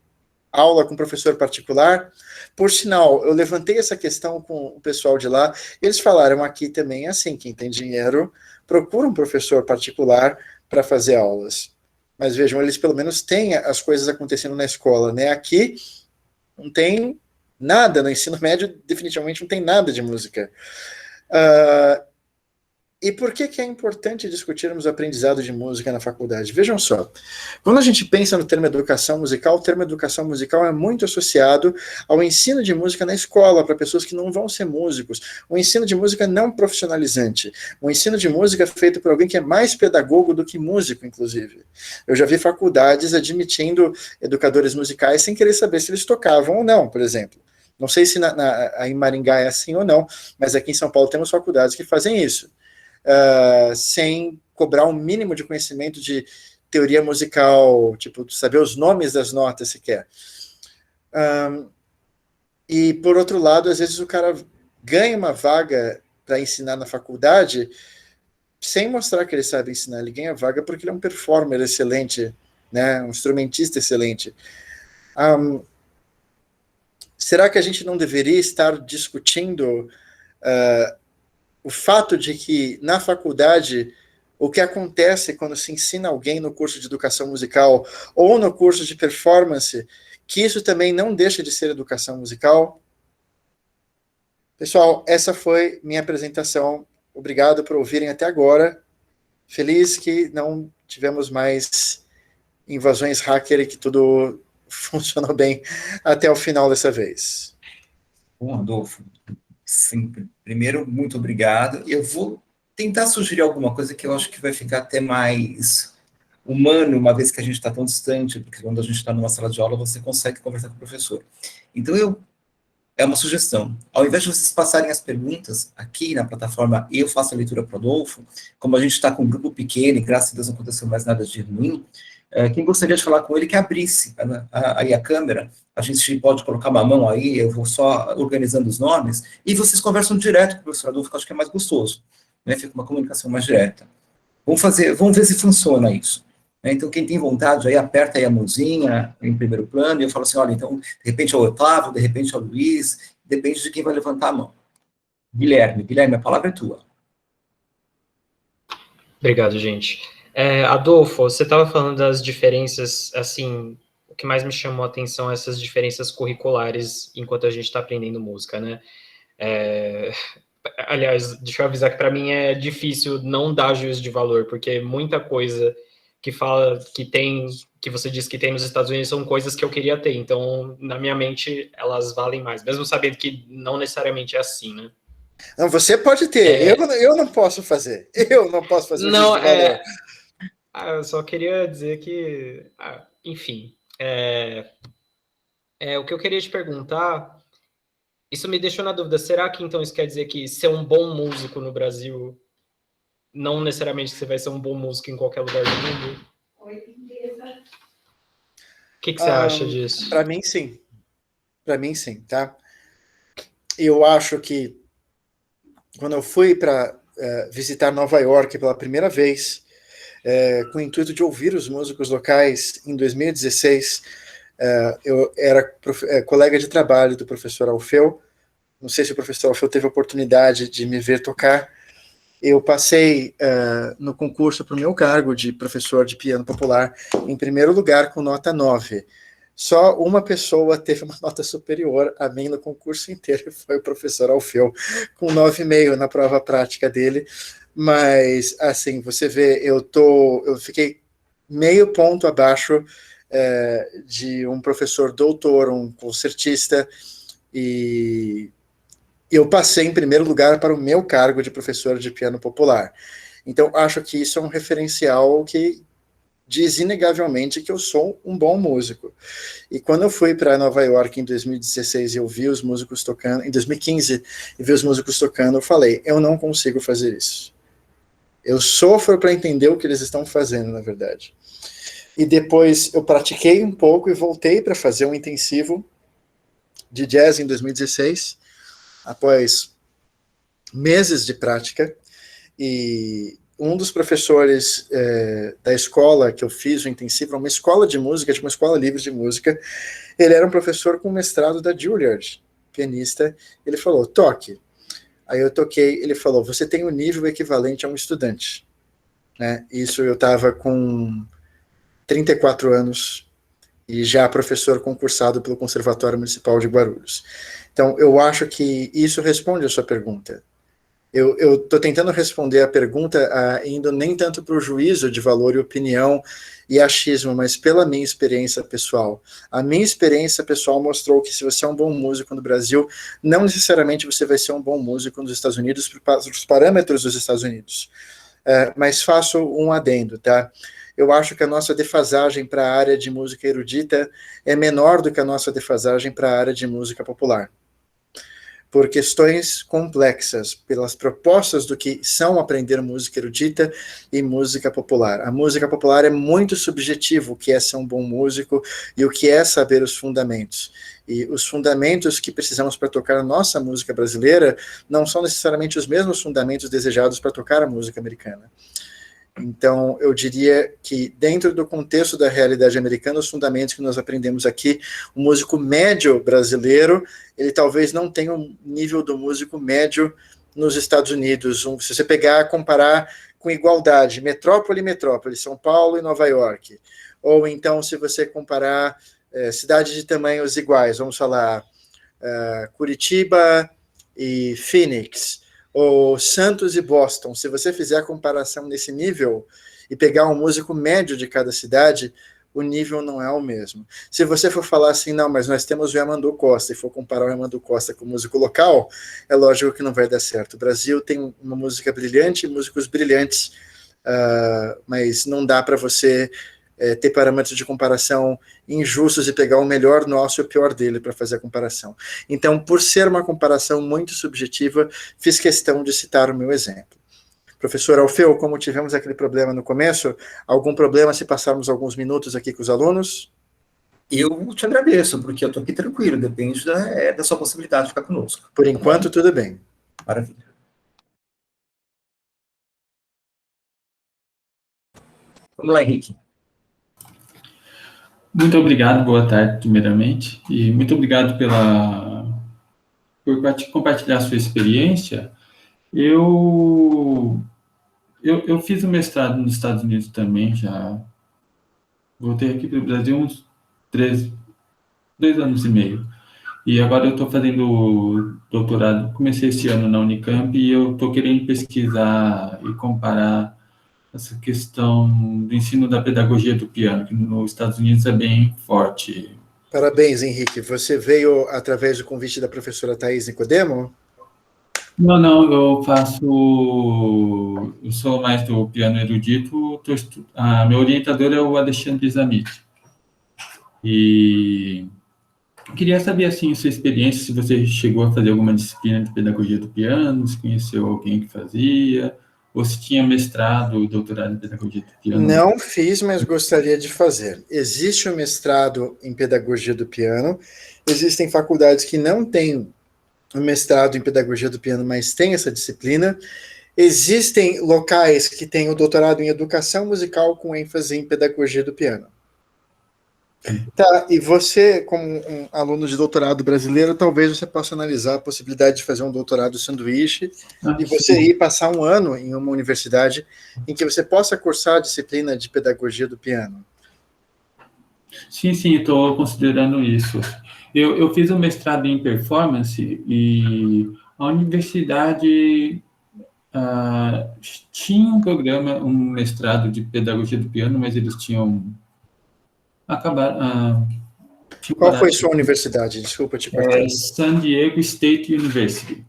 aula com professor particular. Por sinal, eu levantei essa questão com o pessoal de lá, e eles falaram aqui também assim, quem tem dinheiro procura um professor particular para fazer aulas. Mas vejam, eles pelo menos têm as coisas acontecendo na escola, né? Aqui não tem nada, no ensino médio definitivamente não tem nada de música. E por que que é importante discutirmos o aprendizado de música na faculdade? Vejam só, quando a gente pensa no termo educação musical, o termo educação musical é muito associado ao ensino de música na escola, para pessoas que não vão ser músicos, um ensino de música não profissionalizante, um ensino de música feito por alguém que é mais pedagogo do que músico, inclusive. Eu já vi faculdades admitindo educadores musicais sem querer saber se eles tocavam ou não, por exemplo. Não sei se em Maringá é assim ou não, mas aqui em São Paulo temos faculdades que fazem isso. Sem cobrar um mínimo de conhecimento de teoria musical, tipo, saber os nomes das notas sequer. E, por outro lado, às vezes o cara ganha uma vaga para ensinar na faculdade sem mostrar que ele sabe ensinar. Ele ganha vaga porque ele é um performer excelente, né? Um instrumentista excelente. Será que a gente não deveria estar discutindo o fato de que, na faculdade, o que acontece quando se ensina alguém no curso de educação musical ou no curso de performance, que isso também não deixa de ser educação musical? Pessoal, essa foi minha apresentação. Obrigado por ouvirem até agora. Feliz que não tivemos mais invasões hacker e que tudo funcionou bem até o final dessa vez. Bom, Adolfo, sim, primeiro, muito obrigado. Eu vou tentar sugerir alguma coisa que eu acho que vai ficar até mais humano, uma vez que a gente está tão distante, porque quando a gente está numa sala de aula, você consegue conversar com o professor. Então, é uma sugestão. Ao invés de vocês passarem as perguntas aqui na plataforma Eu Faço a Leitura para o Adolfo, como a gente está com um grupo pequeno e graças a Deus não aconteceu mais nada de ruim, quem gostaria de falar com ele que abrisse aí a câmera, a gente pode colocar uma mão aí, eu vou só organizando os nomes, e vocês conversam direto com o professor Adolfo, que eu acho que é mais gostoso, né? Fica uma comunicação mais direta. Vamos ver se funciona isso. Então, quem tem vontade, aí aperta aí a mãozinha em primeiro plano, e eu falo assim, olha, então, de repente é o Otávio, de repente é o Luiz, depende de quem vai levantar a mão. Guilherme, a palavra é tua. Obrigado, gente. Adolfo, você estava falando das diferenças, assim, o que mais me chamou a atenção é essas diferenças curriculares enquanto a gente está aprendendo música, né? Aliás, deixa eu avisar que para mim é difícil não dar juízo de valor, porque muita coisa que fala que você disse que tem nos Estados Unidos são coisas que eu queria ter, então na minha mente elas valem mais, mesmo sabendo que não necessariamente é assim, né? Não, você pode ter, eu não posso fazer. Eu não posso fazer não, juízo de valor. Eu só queria dizer que, enfim, o que eu queria te perguntar, isso me deixou na dúvida, será que então isso quer dizer que ser um bom músico no Brasil, não necessariamente você vai ser um bom músico em qualquer lugar do mundo? O que você acha disso? Para mim, sim. Para mim, sim, tá? Eu acho que quando eu fui para visitar Nova York pela primeira vez, com o intuito de ouvir os músicos locais em 2016, eu era colega de trabalho do professor Alfeu. Não sei se o professor Alfeu teve a oportunidade de me ver tocar. Eu passei no concurso para o meu cargo de professor de piano popular em primeiro lugar com nota 9. Só uma pessoa teve uma nota superior a mim no concurso inteiro, foi o professor Alfeu, com 9,5 na prova prática dele. Mas, assim, você vê, eu fiquei meio ponto abaixo de um professor doutor, um concertista, e eu passei em primeiro lugar para o meu cargo de professor de piano popular. Então, acho que isso é um referencial que diz inegavelmente que eu sou um bom músico. E quando eu fui para Nova York em 2016 e eu vi os músicos tocando, em 2015, e vi os músicos tocando, eu falei, eu não consigo fazer isso. Eu sofro para entender o que eles estão fazendo, na verdade. E depois eu pratiquei um pouco e voltei para fazer um intensivo de jazz em 2016, após meses de prática, e um dos professores da escola que eu fiz o intensivo, uma escola de música, uma escola livre de música, ele era um professor com mestrado da Juilliard, pianista, ele falou, toque. Aí eu toquei, ele falou, você tem um nível equivalente a um estudante. Né? Isso eu estava com 34 anos e já professor concursado pelo Conservatório Municipal de Guarulhos. Então, eu acho que isso responde a sua pergunta. Eu estou tentando responder a pergunta indo nem tanto para o juízo de valor e opinião e achismo, mas pela minha experiência pessoal. A minha experiência pessoal mostrou que se você é um bom músico no Brasil, não necessariamente você vai ser um bom músico nos Estados Unidos, para os parâmetros dos Estados Unidos. Mas faço um adendo, tá? Eu acho que a nossa defasagem para a área de música erudita é menor do que a nossa defasagem para a área de música popular. Por questões complexas, pelas propostas do que são aprender música erudita e música popular. A música popular é muito subjetivo, o que é ser um bom músico e o que é saber os fundamentos. E os fundamentos que precisamos para tocar a nossa música brasileira não são necessariamente os mesmos fundamentos desejados para tocar a música americana. Então, eu diria que dentro do contexto da realidade americana, os fundamentos que nós aprendemos aqui, o músico médio brasileiro, ele talvez não tenha o nível do músico médio nos Estados Unidos. Se você pegar, comparar com igualdade, metrópole e metrópole, São Paulo e Nova York. Ou então, se você comparar cidades de tamanhos iguais, vamos falar Curitiba e Phoenix, ou Santos e Boston, se você fizer a comparação nesse nível e pegar um músico médio de cada cidade, o nível não é o mesmo. Se você for falar assim, não, mas nós temos o Yamandu Costa, e for comparar o Yamandu Costa com o músico local, é lógico que não vai dar certo. O Brasil tem uma música brilhante, músicos brilhantes, mas não dá para você ter parâmetros de comparação injustos e pegar o melhor nosso e o pior dele para fazer a comparação. Então, por ser uma comparação muito subjetiva, fiz questão de citar o meu exemplo. Professor Alfeu, como tivemos aquele problema no começo, algum problema se passarmos alguns minutos aqui com os alunos? Eu te agradeço, porque eu estou aqui tranquilo, depende da sua possibilidade de ficar conosco. Por enquanto, tudo bem. Maravilha. Vamos lá, Henrique. Muito obrigado, boa tarde, primeiramente, e muito obrigado por compartilhar a sua experiência. Eu fiz o mestrado nos Estados Unidos também, já voltei aqui para o Brasil uns 2 anos e meio, e agora eu estou fazendo doutorado, comecei esse ano na Unicamp, e eu estou querendo pesquisar e comparar essa questão do ensino da pedagogia do piano, que nos Estados Unidos é bem forte. Parabéns, Henrique. Você veio através do convite da professora Thaís Nicodemo? Não, eu sou mais do piano erudito, meu orientador é o Alexandre Zamit. E queria saber, assim, sua experiência, se você chegou a fazer alguma disciplina de pedagogia do piano, se conheceu alguém que fazia, ou se tinha mestrado, doutorado em pedagogia do piano? Não fiz, mas gostaria de fazer. Existe o mestrado em pedagogia do piano, existem faculdades que não têm o mestrado em pedagogia do piano, mas têm essa disciplina. Existem locais que têm o doutorado em educação musical com ênfase em pedagogia do piano. Tá, e você, como um aluno de doutorado brasileiro, talvez você possa analisar a possibilidade de fazer um doutorado sanduíche e você ir passar um ano em uma universidade em que você possa cursar a disciplina de pedagogia do piano. Sim, estou considerando isso. Eu fiz um mestrado em performance e a universidade Tinha um programa, um mestrado de pedagogia do piano, mas eles tinham acabado. Qual foi sua universidade? Desculpa te cortar. San Diego State University.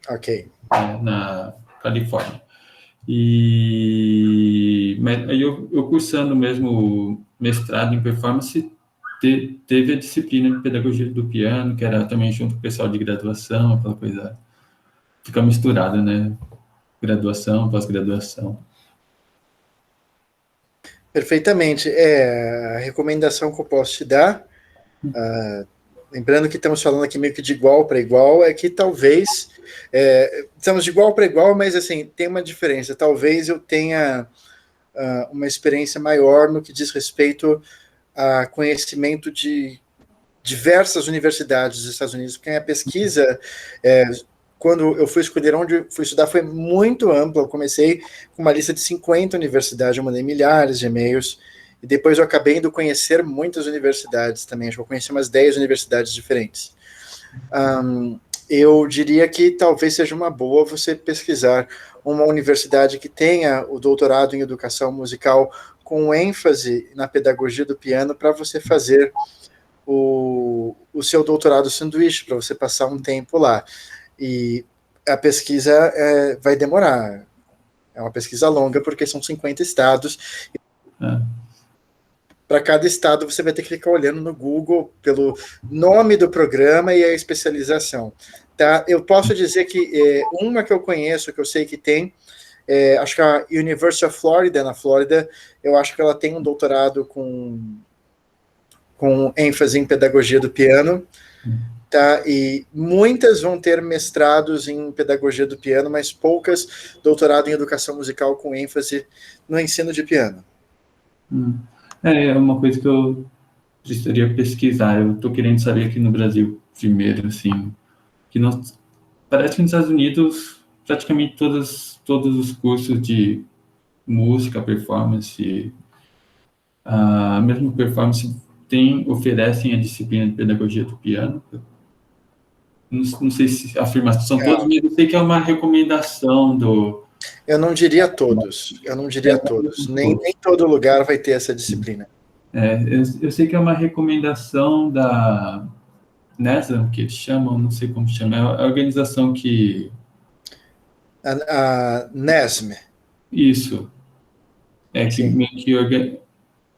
Ok. Na Califórnia. Mas aí eu cursando mesmo mestrado em performance, teve a disciplina de pedagogia do piano, que era também junto com o pessoal de graduação, aquela coisa fica misturada, né? Graduação, pós-graduação. Perfeitamente. A recomendação que eu posso te dar, lembrando que estamos falando aqui meio que de igual para igual, é que talvez, estamos de igual para igual, mas assim, tem uma diferença. Talvez eu tenha uma experiência maior no que diz respeito a conhecimento de diversas universidades dos Estados Unidos, porque a pesquisa, quando eu fui escolher onde fui estudar, foi muito ampla. Eu comecei com uma lista de 50 universidades, eu mandei milhares de e-mails, e depois eu acabei indo conhecer muitas universidades também, acho que eu conheci umas 10 universidades diferentes. Eu diria que talvez seja uma boa você pesquisar uma universidade que tenha o doutorado em educação musical com ênfase na pedagogia do piano para você fazer o seu doutorado sanduíche, para você passar um tempo lá. E a pesquisa vai demorar. É uma pesquisa longa, porque são 50 estados. Para cada estado, você vai ter que ficar olhando no Google pelo nome do programa e a especialização. Tá? Eu posso dizer que uma que eu conheço, que eu sei que tem, acho que a University of Florida, na Flórida, eu acho que ela tem um doutorado com ênfase em pedagogia do piano, tá? E muitas vão ter mestrados em pedagogia do piano, mas poucas doutorado em educação musical com ênfase no ensino de piano. É uma coisa que eu precisaria pesquisar. Eu estou querendo saber aqui no Brasil primeiro, assim, que parece que nos Estados Unidos praticamente todos os cursos de música, performance, mesmo performance oferecem a disciplina de pedagogia do piano. Não sei se a afirmação são todos, mas eu sei que é uma recomendação do... Eu não diria todos. Nem todo lugar vai ter essa disciplina. Eu sei que é uma recomendação da NESM, que eles chamam, não sei como chama, é a organização que... A NESM. Isso. Que meio que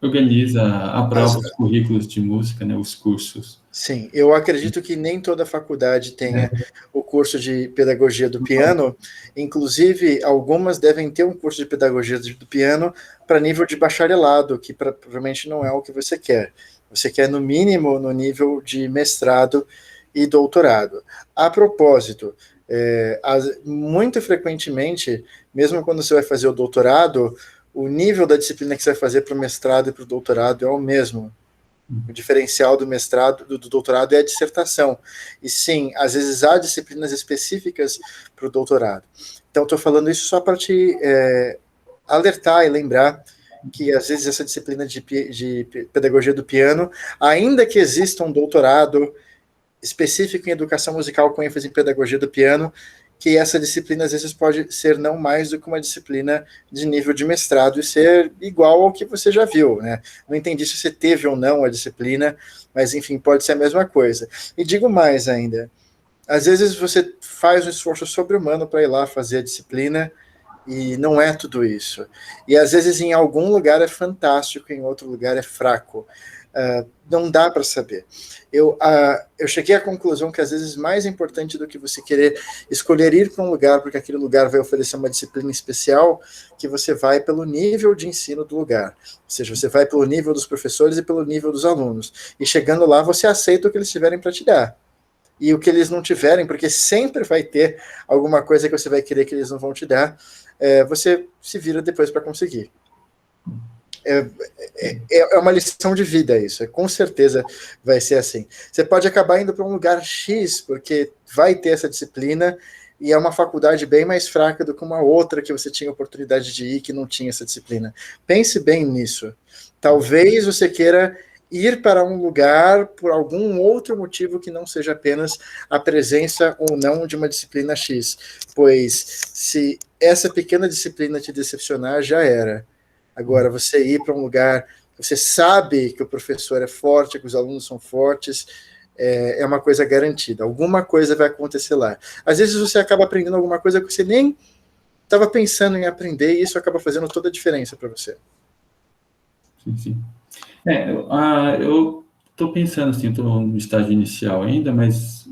organiza, aprova os currículos de música, né, os cursos. Sim, eu acredito que nem toda faculdade tenha o curso de pedagogia do piano, inclusive algumas devem ter um curso de pedagogia do piano para nível de bacharelado, que provavelmente não é o que você quer. Você quer, no mínimo, no nível de mestrado e doutorado. A propósito, muito frequentemente, mesmo quando você vai fazer o doutorado, o nível da disciplina que você vai fazer para o mestrado e para o doutorado é o mesmo. O diferencial do mestrado, do doutorado é a dissertação. E sim, às vezes há disciplinas específicas para o doutorado. Então, estou falando isso só para te alertar e lembrar que, às vezes, essa disciplina de pedagogia do piano, ainda que exista um doutorado específico em educação musical com ênfase em pedagogia do piano, que essa disciplina, às vezes, pode ser não mais do que uma disciplina de nível de mestrado e ser igual ao que você já viu, né? Não entendi se você teve ou não a disciplina, mas, enfim, pode ser a mesma coisa. E digo mais ainda, às vezes você faz um esforço sobre-humano para ir lá fazer a disciplina e não é tudo isso. E, às vezes, em algum lugar é fantástico, em outro lugar é fraco. Não dá para saber. Eu cheguei à conclusão que, às vezes, mais importante do que você querer escolher ir para um lugar, porque aquele lugar vai oferecer uma disciplina especial, que você vai pelo nível de ensino do lugar. Ou seja, você vai pelo nível dos professores e pelo nível dos alunos. E chegando lá, você aceita o que eles tiverem para te dar. E o que eles não tiverem, porque sempre vai ter alguma coisa que você vai querer que eles não vão te dar, você se vira depois para conseguir. É uma lição de vida isso, com certeza vai ser assim. Você pode acabar indo para um lugar X, porque vai ter essa disciplina, e é uma faculdade bem mais fraca do que uma outra que você tinha oportunidade de ir, que não tinha essa disciplina. Pense bem nisso. Talvez você queira ir para um lugar por algum outro motivo que não seja apenas a presença ou não de uma disciplina X, pois se essa pequena disciplina te decepcionar, já era. Agora, você ir para um lugar, você sabe que o professor é forte, que os alunos são fortes, é uma coisa garantida. Alguma coisa vai acontecer lá. Às vezes você acaba aprendendo alguma coisa que você nem estava pensando em aprender, e isso acaba fazendo toda a diferença para você. Sim, sim. Eu estou pensando assim, estou no estágio inicial ainda, mas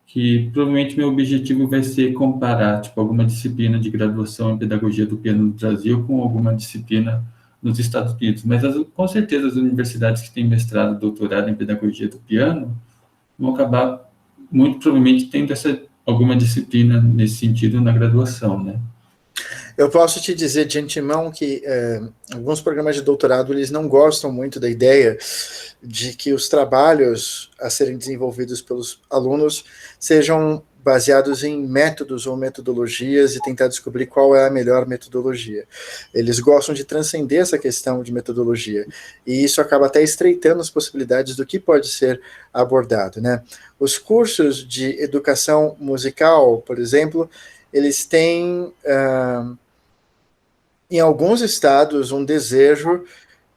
que provavelmente meu objetivo vai ser comparar, tipo, alguma disciplina de graduação em pedagogia do piano no Brasil com alguma disciplina nos Estados Unidos. Mas com certeza as universidades que têm mestrado, doutorado em pedagogia do piano vão acabar muito provavelmente tendo alguma disciplina nesse sentido na graduação, né? Eu posso te dizer de antemão que alguns programas de doutorado eles não gostam muito da ideia de que os trabalhos a serem desenvolvidos pelos alunos sejam baseados em métodos ou metodologias e tentar descobrir qual é a melhor metodologia. Eles gostam de transcender essa questão de metodologia, e isso acaba até estreitando as possibilidades do que pode ser abordado, né? Os cursos de educação musical, por exemplo, eles têm em alguns estados, um desejo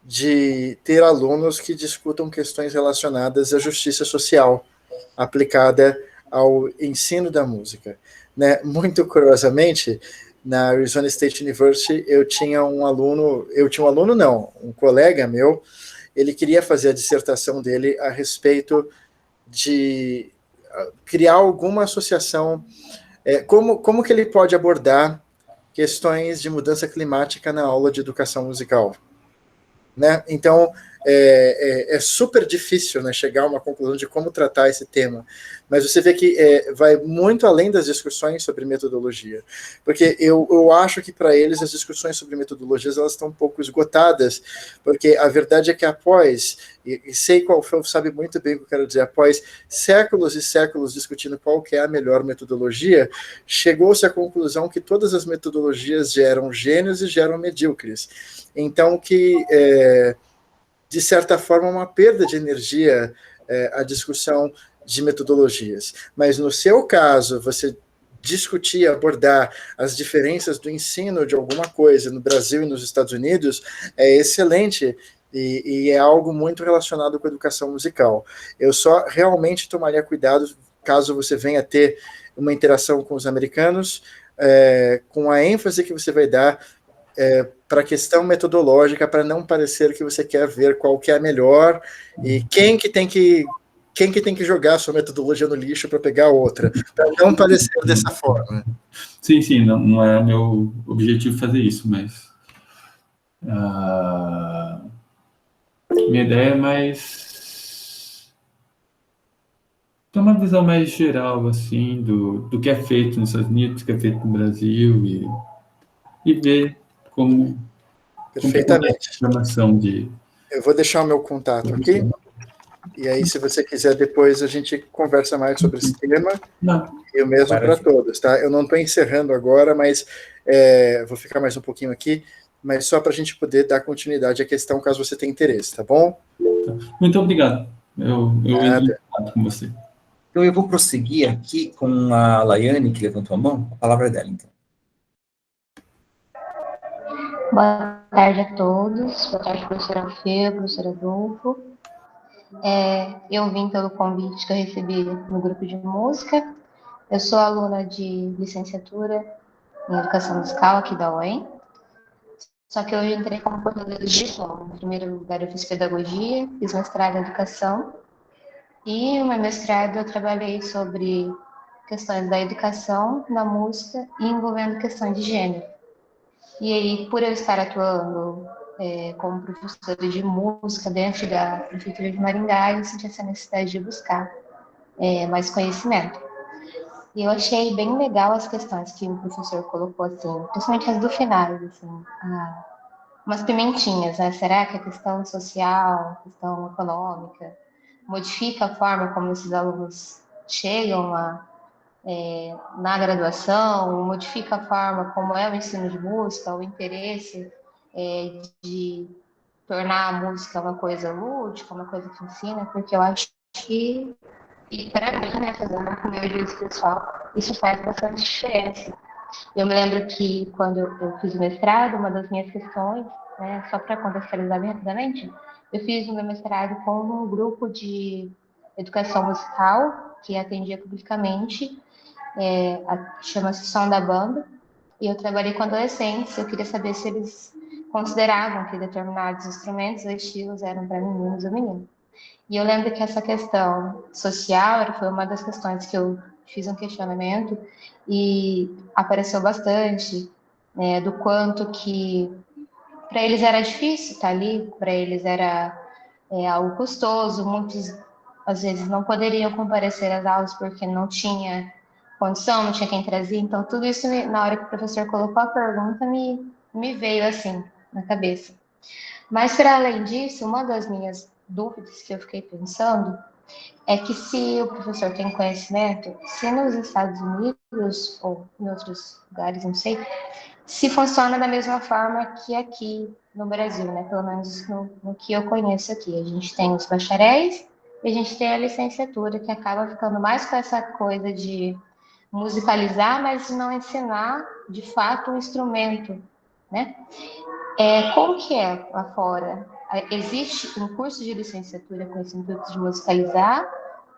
de ter alunos que discutam questões relacionadas à justiça social aplicada ao ensino da música, né? Muito curiosamente, na Arizona State University, um colega meu, ele queria fazer a dissertação dele a respeito de criar alguma associação, como que ele pode abordar questões de mudança climática na aula de educação musical, né? Então, é super difícil, né, chegar a uma conclusão de como tratar esse tema, mas você vê que vai muito além das discussões sobre metodologia, porque eu acho que para eles as discussões sobre metodologias elas estão um pouco esgotadas, porque a verdade é que após, e sei qual foi, sabe muito bem o que eu quero dizer, após séculos e séculos discutindo qual que é a melhor metodologia, chegou-se à conclusão que todas as metodologias geram gênios e geram medíocres. Então, de certa forma, uma perda de energia a discussão de metodologias. Mas, no seu caso, você discutir, abordar as diferenças do ensino de alguma coisa no Brasil e nos Estados Unidos é excelente e é algo muito relacionado com a educação musical. Eu só realmente tomaria cuidado caso você venha ter uma interação com os americanos, com a ênfase que você vai dar para a questão metodológica, para não parecer que você quer ver qual que é a melhor e quem que tem que jogar a sua metodologia no lixo para pegar outra, para não parecer dessa forma. Sim, sim, não é meu objetivo fazer isso, mas minha ideia é mais ter uma visão mais geral, assim, do que é feito nos Estados Unidos, do que é feito no Brasil, e ver como Perfeitamente. Informação de... Eu vou deixar o meu contato aqui, e aí, se você quiser, depois a gente conversa mais sobre esse tema. Não. E o mesmo para todos, tá? Eu não estou encerrando agora, mas vou ficar mais um pouquinho aqui, mas só para a gente poder dar continuidade à questão, caso você tenha interesse, tá bom? Muito obrigado. Eu entro em contato com você. Então, eu vou prosseguir aqui com a Laiane, que levantou a mão. A palavra é dela, então. Boa tarde a todos. Boa tarde, professora Fê, professora Adolfo. Eu vim pelo convite que eu recebi no grupo de música. Eu sou aluna de licenciatura em Educação Musical aqui da UEM. Só que hoje entrei como coordenadora de diploma. Em primeiro lugar, eu fiz pedagogia, fiz mestrado em educação. E no meu mestrado eu trabalhei sobre questões da educação na música e envolvendo questões de gênero. E aí, por eu estar atuando como professora de música dentro da Prefeitura de Maringá, eu senti essa necessidade de buscar mais conhecimento. E eu achei bem legal as questões que o professor colocou, assim, principalmente as do final, assim, umas pimentinhas, né? Será que a questão social, a questão econômica, modifica a forma como esses alunos chegam na graduação, modifica a forma como é o ensino de música, o interesse de tornar a música uma coisa lúdica, uma coisa que ensina, porque eu acho que, e para mim, né, fazendo com o meu juízo pessoal, isso faz bastante diferença. Eu me lembro que quando eu fiz o mestrado, uma das minhas questões, né, só para contextualizar bem rapidamente, eu fiz o meu mestrado com um grupo de educação musical que atendia publicamente, chama-se Som da Banda, e eu trabalhei com adolescentes. Eu queria saber se eles consideravam que determinados instrumentos ou estilos eram para meninos ou meninas. E eu lembro que essa questão social foi uma das questões que eu fiz um questionamento e apareceu bastante, né, do quanto que para eles era difícil estar ali, para eles era algo custoso, muitos às vezes não poderiam comparecer às aulas porque não tinha condição, não tinha quem trazia, então tudo isso, na hora que o professor colocou a pergunta, me veio assim, na cabeça. Mas, para além disso, uma das minhas dúvidas que eu fiquei pensando é que se o professor tem conhecimento, se nos Estados Unidos ou em outros lugares, não sei, se funciona da mesma forma que aqui no Brasil, né? Pelo menos no que eu conheço aqui. A gente tem os bacharéis e a gente tem a licenciatura, que acaba ficando mais com essa coisa de musicalizar, mas não ensinar de fato um instrumento, né? Como que é lá fora? Existe um curso de licenciatura com esse intuito de musicalizar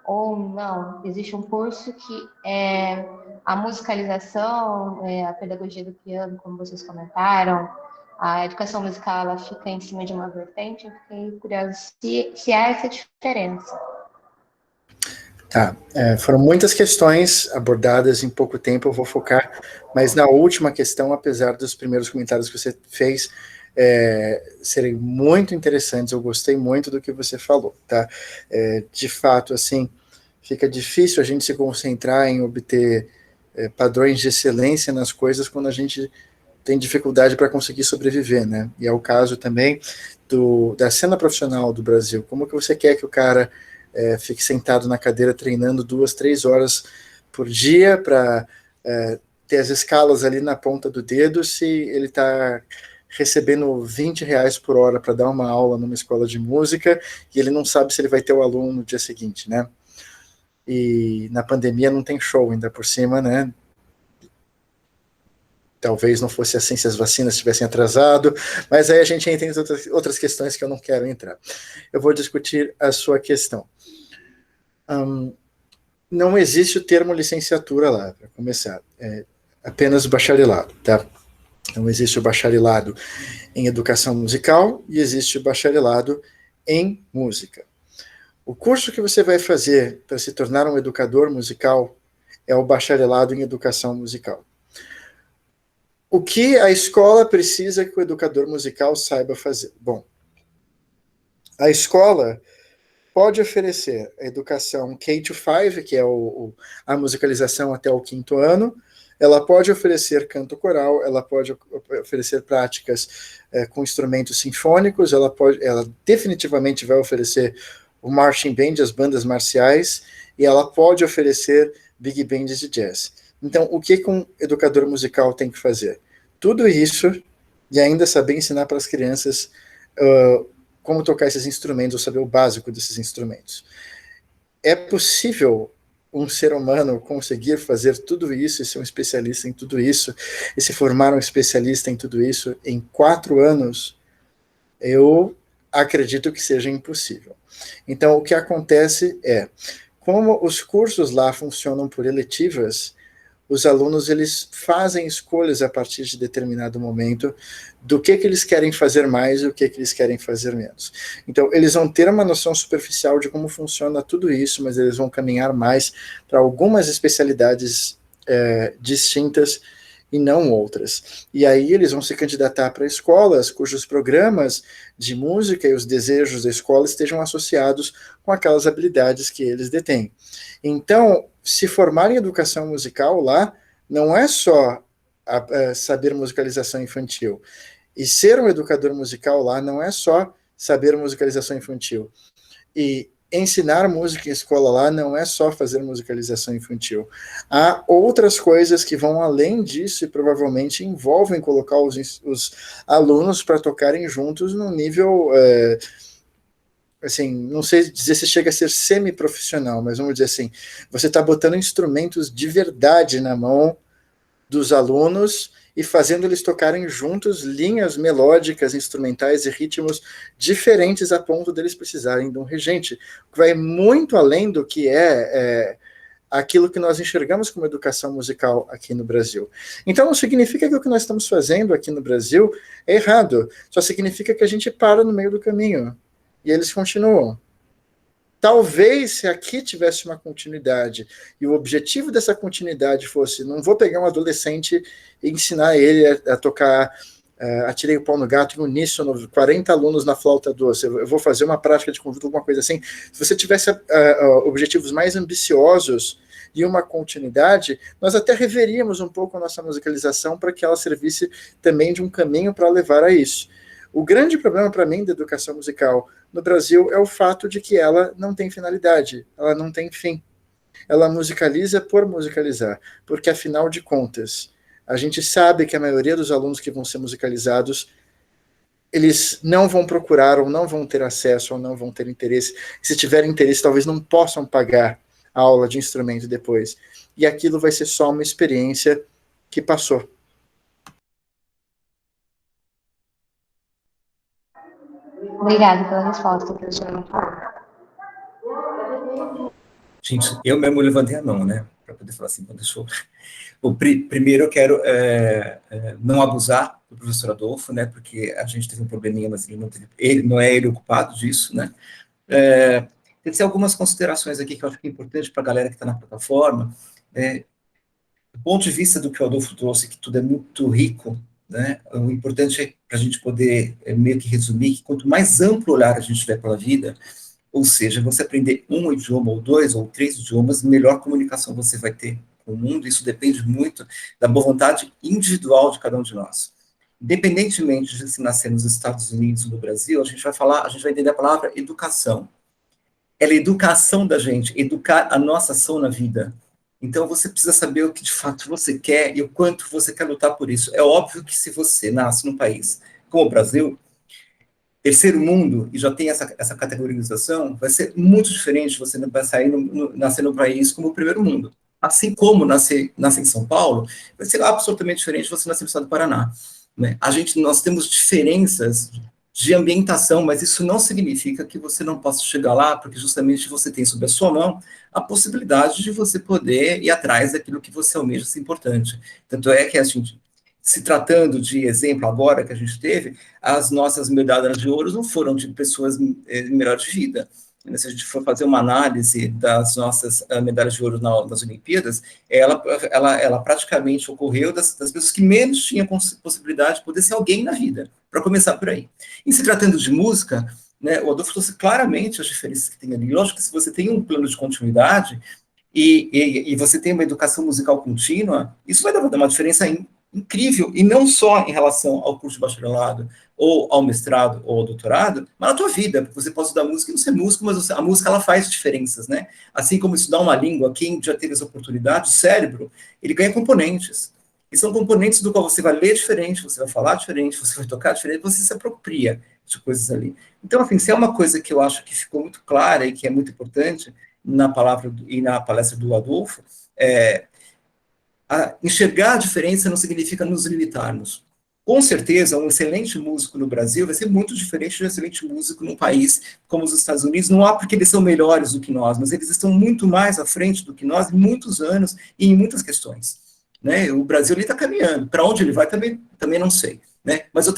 ou não? Existe um curso que é a musicalização, a pedagogia do piano, como vocês comentaram, a educação musical, ela fica em cima de uma vertente? Eu fiquei curiosa se há essa diferença. Tá, foram muitas questões abordadas em pouco tempo, eu vou focar mais na última questão, apesar dos primeiros comentários que você fez serem muito interessantes, eu gostei muito do que você falou, tá? De fato, assim, fica difícil a gente se concentrar em obter padrões de excelência nas coisas quando a gente tem dificuldade para conseguir sobreviver, né? E é o caso também da cena profissional do Brasil. Como que você quer que o cara fique sentado na cadeira treinando 2, 3 horas por dia para ter as escalas ali na ponta do dedo, se ele está recebendo R$20 por hora para dar uma aula numa escola de música e ele não sabe se ele vai ter o aluno no dia seguinte, né? E na pandemia não tem show ainda por cima, né? Talvez não fosse assim se as vacinas tivessem atrasado, mas aí a gente entra em outras questões que eu não quero entrar. Eu vou discutir a sua questão. Não existe o termo licenciatura lá, para começar. É apenas o bacharelado, tá? Não existe o bacharelado em educação musical e existe o bacharelado em música. O curso que você vai fazer para se tornar um educador musical é o bacharelado em educação musical. O que a escola precisa que o educador musical saiba fazer? Bom, a escola pode oferecer a educação K-5, que é a musicalização até o 5º ano, ela pode oferecer canto coral, ela pode oferecer práticas com instrumentos sinfônicos, ela definitivamente vai oferecer o marching band, as bandas marciais, e ela pode oferecer big bands de jazz. Então, o que um educador musical tem que fazer? Tudo isso, e ainda saber ensinar para as crianças como tocar esses instrumentos, ou saber o básico desses instrumentos. É possível um ser humano conseguir fazer tudo isso e ser um especialista em tudo isso, e se formar um especialista em tudo isso em 4 anos? Eu acredito que seja impossível. Então, o que acontece como os cursos lá funcionam por eletivas, os alunos eles fazem escolhas a partir de determinado momento do que eles querem fazer mais e o que eles querem fazer menos. Então, eles vão ter uma noção superficial de como funciona tudo isso, mas eles vão caminhar mais para algumas especialidades distintas e não outras. E aí eles vão se candidatar para escolas cujos programas de música e os desejos da escola estejam associados com aquelas habilidades que eles detêm. Então, se formar em educação musical lá, não é só saber musicalização infantil. E ser um educador musical lá não é só saber musicalização infantil. E ensinar música em escola lá não é só fazer musicalização infantil. Há outras coisas que vão além disso e provavelmente envolvem colocar os alunos para tocarem juntos num nível, assim, não sei dizer se chega a ser semi-profissional, mas vamos dizer assim, você está botando instrumentos de verdade na mão dos alunos e fazendo eles tocarem juntos linhas melódicas, instrumentais e ritmos diferentes a ponto deles precisarem de um regente, que vai muito além do que aquilo que nós enxergamos como educação musical aqui no Brasil. Então não significa que o que nós estamos fazendo aqui no Brasil é errado, só significa que a gente para no meio do caminho e eles continuam. Talvez se aqui tivesse uma continuidade e o objetivo dessa continuidade fosse, não vou pegar um adolescente e ensinar ele a tocar Atirei o Pau no Gato em uníssono, 40 alunos na flauta doce, eu vou fazer uma prática de conjunto, alguma coisa assim. Se você tivesse objetivos mais ambiciosos e uma continuidade, nós até reveríamos um pouco a nossa musicalização para que ela servisse também de um caminho para levar a isso. O grande problema para mim da educação musical no Brasil é o fato de que ela não tem finalidade, ela não tem fim. Ela musicaliza por musicalizar, porque afinal de contas, a gente sabe que a maioria dos alunos que vão ser musicalizados, eles não vão procurar, ou não vão ter acesso, ou não vão ter interesse. Se tiverem interesse, talvez não possam pagar a aula de instrumento depois. E aquilo vai ser só uma experiência que passou. Obrigada pela resposta, professor. Gente, eu mesmo levantei a mão, né? Para poder falar assim, quando deixou. Primeiro eu quero não abusar do professor Adolfo, né? Porque a gente teve um probleminha, mas ele não é ele o culpado disso, né? Tem que ser algumas considerações aqui que eu acho que é importante para a galera que está na plataforma. Do ponto de vista do que o Adolfo trouxe, que tudo é muito rico, né? O importante é para a gente poder meio que resumir que quanto mais amplo olhar a gente tiver pela vida, ou seja, você aprender um idioma, ou 2, ou 3 idiomas, melhor comunicação você vai ter com o mundo. Isso depende muito da boa vontade individual de cada um de nós. Independentemente de se nascer nos Estados Unidos ou no Brasil, a gente vai entender a palavra educação. Ela é educação da gente, educar a nossa ação na vida. Então, você precisa saber o que de fato você quer e o quanto você quer lutar por isso. É óbvio que se você nasce num país como o Brasil, terceiro mundo, e já tem essa categorização, vai ser muito diferente você nascer num país como o primeiro mundo. Assim como nascer em São Paulo, vai ser absolutamente diferente você nascer no estado do Paraná. Né? Nós temos diferenças de ambientação, mas isso não significa que você não possa chegar lá, porque justamente você tem sob a sua mão a possibilidade de você poder ir atrás daquilo que você almeja ser importante. Tanto é que a gente, se tratando de exemplo agora que a gente teve, as nossas medalhas de ouro não foram de pessoas melhor de vida. Se a gente for fazer uma análise das nossas medalhas de ouro nas Olimpíadas, ela praticamente ocorreu das pessoas que menos tinham possibilidade de poder ser alguém na vida, para começar por aí. E se tratando de música, né, o Adolfo trouxe claramente as diferenças que tem ali. Lógico que se você tem um plano de continuidade e você tem uma educação musical contínua, isso vai dar uma diferença incrível, e não só em relação ao curso de bacharelado, ou ao mestrado, ou ao doutorado, mas na tua vida, porque você pode estudar música e não ser músico, mas a música, ela faz diferenças, né? Assim como estudar uma língua, quem já teve essa oportunidade, o cérebro, ele ganha componentes, e são componentes do qual você vai ler diferente, você vai falar diferente, você vai tocar diferente, você se apropria de coisas ali. Então, assim, se é uma coisa que eu acho que ficou muito clara, e que é muito importante na palavra e na palestra do Adolfo, enxergar a diferença não significa nos limitarmos. Com certeza, um excelente músico no Brasil vai ser muito diferente de um excelente músico num país como os Estados Unidos. Não há porque eles são melhores do que nós, mas eles estão muito mais à frente do que nós em muitos anos e em muitas questões. Né? O Brasil está caminhando. Para onde ele vai, também não sei. Né? Mas eu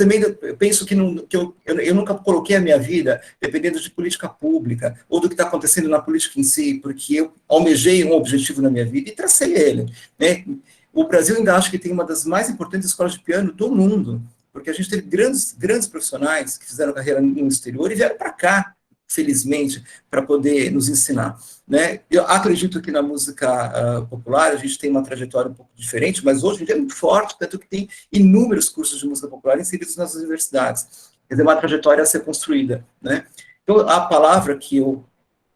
penso que eu nunca coloquei a minha vida dependendo de política pública ou do que está acontecendo na política em si, porque eu almejei um objetivo na minha vida e tracei ele. Né? O Brasil ainda acho que tem uma das mais importantes escolas de piano do mundo, porque a gente teve grandes profissionais que fizeram carreira no exterior e vieram para cá, felizmente, para poder nos ensinar. Né? Eu acredito que na música popular a gente tem uma trajetória um pouco diferente, mas hoje em dia é muito forte, tanto que tem inúmeros cursos de música popular inseridos nas universidades. Quer dizer, uma trajetória a ser construída. Né? Então, a palavra que eu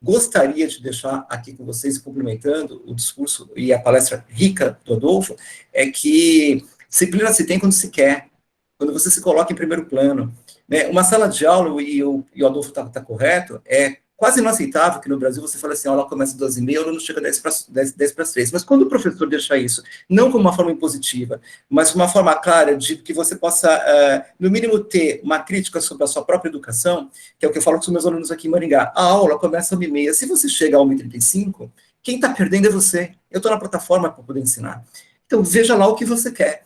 gostaria de deixar aqui com vocês, complementando o discurso e a palestra rica do Adolfo, é que disciplina se tem quando se quer, quando você se coloca em primeiro plano. Né? Uma sala de aula, e o Adolfo está correto, é quase inaceitável que no Brasil você fala assim, a aula começa às 12h30, a aula não chega às 10 para as 3. Mas quando o professor deixar isso, não como uma forma impositiva, mas como uma forma clara de que você possa, no mínimo, ter uma crítica sobre a sua própria educação, que é o que eu falo com os meus alunos aqui em Maringá, a aula começa às 1h30. Se você chega às 1h35, quem está perdendo é você. Eu estou na plataforma para poder ensinar. Então, veja lá o que você quer.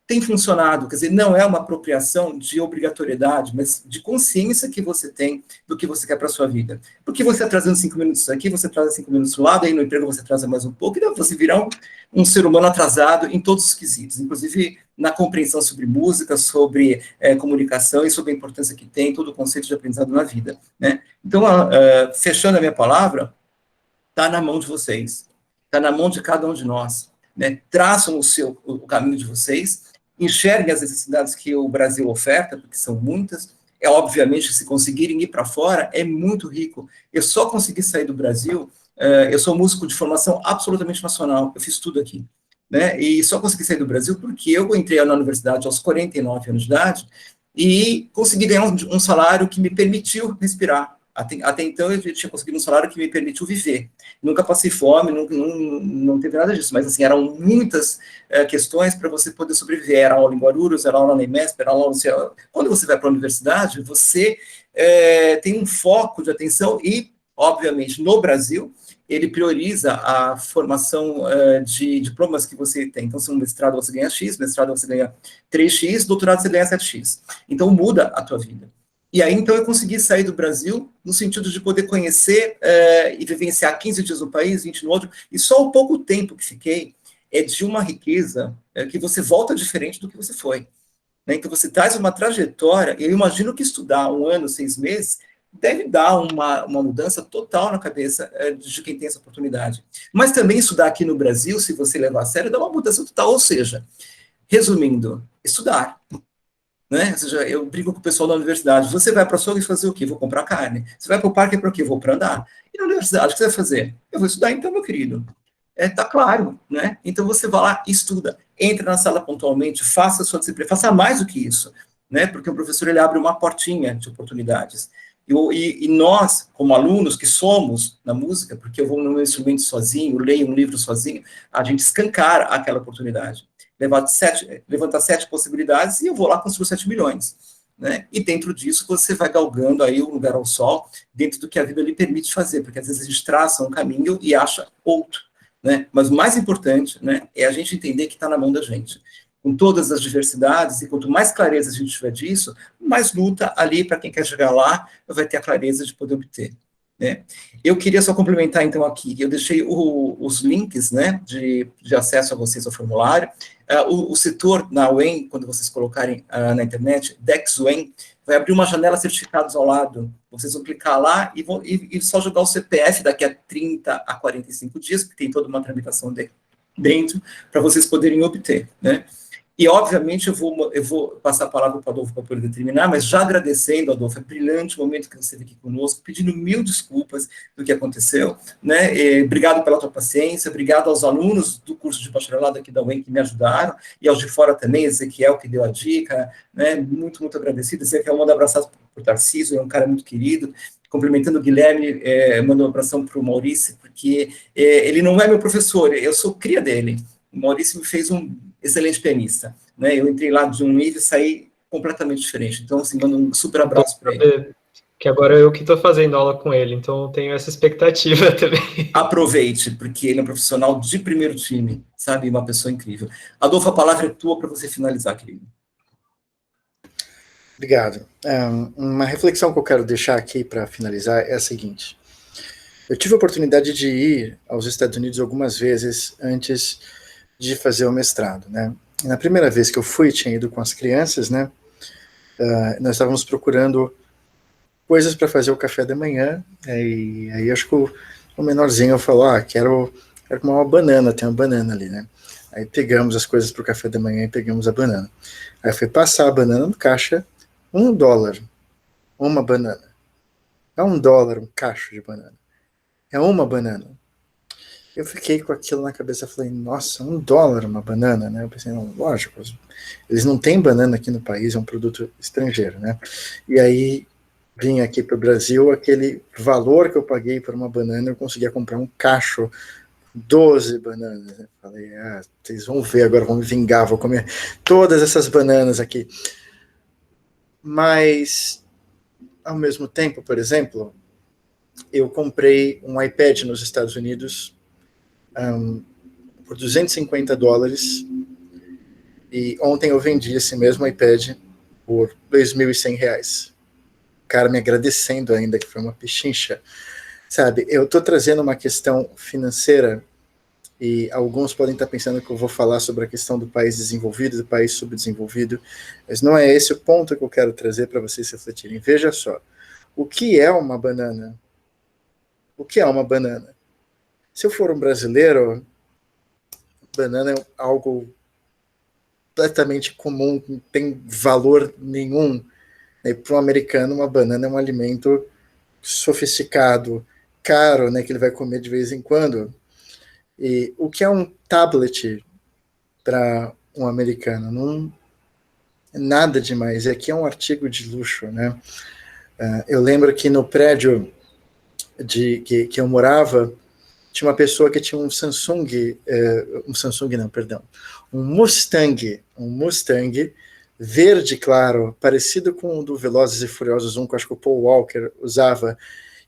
Tem funcionado, quer dizer, não é uma apropriação de obrigatoriedade, mas de consciência que você tem do que você quer para a sua vida. Porque você atrasando 5 minutos aqui, você atrasa 5 minutos lá, daí no emprego você atrasa mais um pouco, e daí você virar um ser humano atrasado em todos os quesitos, inclusive na compreensão sobre música, sobre comunicação e sobre a importância que tem todo o conceito de aprendizado na vida. Né? Então, fechando a minha palavra, está na mão de vocês, está na mão de cada um de nós. Né? Traçam o caminho de vocês, enxerguem as necessidades que o Brasil oferta, porque são muitas. Obviamente, se conseguirem ir para fora, é muito rico. Eu só consegui sair do Brasil, eu sou músico de formação absolutamente nacional, eu fiz tudo aqui. Né? E só consegui sair do Brasil porque eu entrei na universidade aos 49 anos de idade e consegui ganhar um salário que me permitiu respirar. Até então, eu tinha conseguido um salário que me permitiu viver. Nunca passei fome, não teve nada disso, mas, assim, eram muitas questões para você poder sobreviver. Era aula em Guarulhos, era aula na IMESP, era aula... Quando você vai para a universidade, você tem um foco de atenção e, obviamente, no Brasil, ele prioriza a formação de diplomas que você tem. Então, se um mestrado você ganha X, mestrado você ganha 3X, doutorado você ganha 7X. Então, muda a tua vida. E aí, então, eu consegui sair do Brasil no sentido de poder conhecer e vivenciar 15 dias no país, 20 no outro, e só o pouco tempo que fiquei é de uma riqueza que você volta diferente do que você foi. Né? Então, você traz uma trajetória, e eu imagino que estudar 1 ano, 6 meses, deve dar uma mudança total na cabeça de quem tem essa oportunidade. Mas também estudar aqui no Brasil, se você levar a sério, dá uma mudança total, ou seja, resumindo, estudar. Né? Ou seja, eu brinco com o pessoal da universidade, você vai para o açougue fazer o quê? Vou comprar carne. Você vai para o parque para o quê? Vou para andar. E na universidade, o que você vai fazer? Eu vou estudar então, meu querido. Tá claro, né? Então você vai lá e estuda. Entra na sala pontualmente, faça a sua disciplina, faça mais do que isso. Né? Porque o professor, ele abre uma portinha de oportunidades. E nós, como alunos que somos na música, porque eu vou no meu instrumento sozinho, leio um livro sozinho, a gente escancara aquela oportunidade. Levanta 7 possibilidades e eu vou lá construir 7 milhões. Né? E dentro disso você vai galgando aí um lugar ao sol, dentro do que a vida lhe permite fazer, porque às vezes a gente traça um caminho e acha outro. Né? Mas o mais importante, né, é a gente entender que está na mão da gente. Com todas as diversidades, e quanto mais clareza a gente tiver disso, mais luta ali para quem quer chegar lá, vai ter a clareza de poder obter. Né? Eu queria só complementar, então, aqui, eu deixei os links, né, de acesso a vocês ao formulário. O setor na UEM, quando vocês colocarem na internet, DexUEM, vai abrir uma janela certificados ao lado. Vocês vão clicar lá e só jogar o CPF daqui a 30 a 45 dias, porque tem toda uma tramitação dentro, para vocês poderem obter, né? E, obviamente, eu vou passar a palavra para o Adolfo para poder terminar, mas já agradecendo, Adolfo, é brilhante o momento que você esteve aqui conosco, pedindo 1000 desculpas do que aconteceu, né? Obrigado pela tua paciência, obrigado aos alunos do curso de bacharelado aqui da UEM que me ajudaram, e aos de fora também, Ezequiel que deu a dica, né? Muito, muito agradecido. Ezequiel manda abraçado por Tarcísio, é um cara muito querido. Complementando o Guilherme, mando um abração para o Maurício, porque ele não é meu professor, eu sou cria dele. O Maurício me fez um excelente pianista, né? Eu entrei lá de um nível e saí completamente diferente. Então, assim, mando um super abraço para ele. Que agora eu que estou fazendo aula com ele, então eu tenho essa expectativa também. Aproveite, porque ele é um profissional de primeiro time, sabe? Uma pessoa incrível. Adolfo, a palavra é tua para você finalizar, querido. Obrigado. Uma reflexão que eu quero deixar aqui para finalizar é a seguinte. Eu tive a oportunidade de ir aos Estados Unidos algumas vezes antes de fazer o mestrado, né? E na primeira vez que eu fui, tinha ido com as crianças, né? Nós estávamos procurando coisas para fazer o café da manhã, e aí acho que o menorzinho falou, quero comer uma banana, tem uma banana ali, né? Aí pegamos as coisas para o café da manhã e pegamos a banana. Aí foi passar a banana no caixa, $1, uma banana. É $1 um cacho de banana. É uma banana. Eu fiquei com aquilo na cabeça, falei, nossa, $1 uma banana, né? Eu pensei, não, lógico, eles não têm banana aqui no país, é um produto estrangeiro, né? E aí vim aqui para o Brasil, aquele valor que eu paguei por uma banana, eu conseguia comprar um cacho, 12 bananas. Eu falei, vocês vão ver agora, vão me vingar, vou comer todas essas bananas aqui. Mas, ao mesmo tempo, por exemplo, eu comprei um iPad nos Estados Unidos por $250, e ontem eu vendi esse mesmo iPad por R$2.100. O cara me agradecendo ainda, que foi uma pechincha. Sabe, eu estou trazendo uma questão financeira, e alguns podem estar pensando que eu vou falar sobre a questão do país desenvolvido, do país subdesenvolvido, mas não é esse o ponto que eu quero trazer para vocês refletirem. Veja só, o que é uma banana? O que é uma banana? Se eu for um brasileiro, banana é algo completamente comum, não tem valor nenhum. Para um americano, uma banana é um alimento sofisticado, caro, né, que ele vai comer de vez em quando. E o que é um tablet para um americano? Não é nada demais. E aqui é um artigo de luxo, né? Eu lembro que no prédio que eu morava, tinha uma pessoa que tinha um Mustang verde claro, parecido com o do Velozes e Furiosos 1, que eu acho que o Paul Walker usava.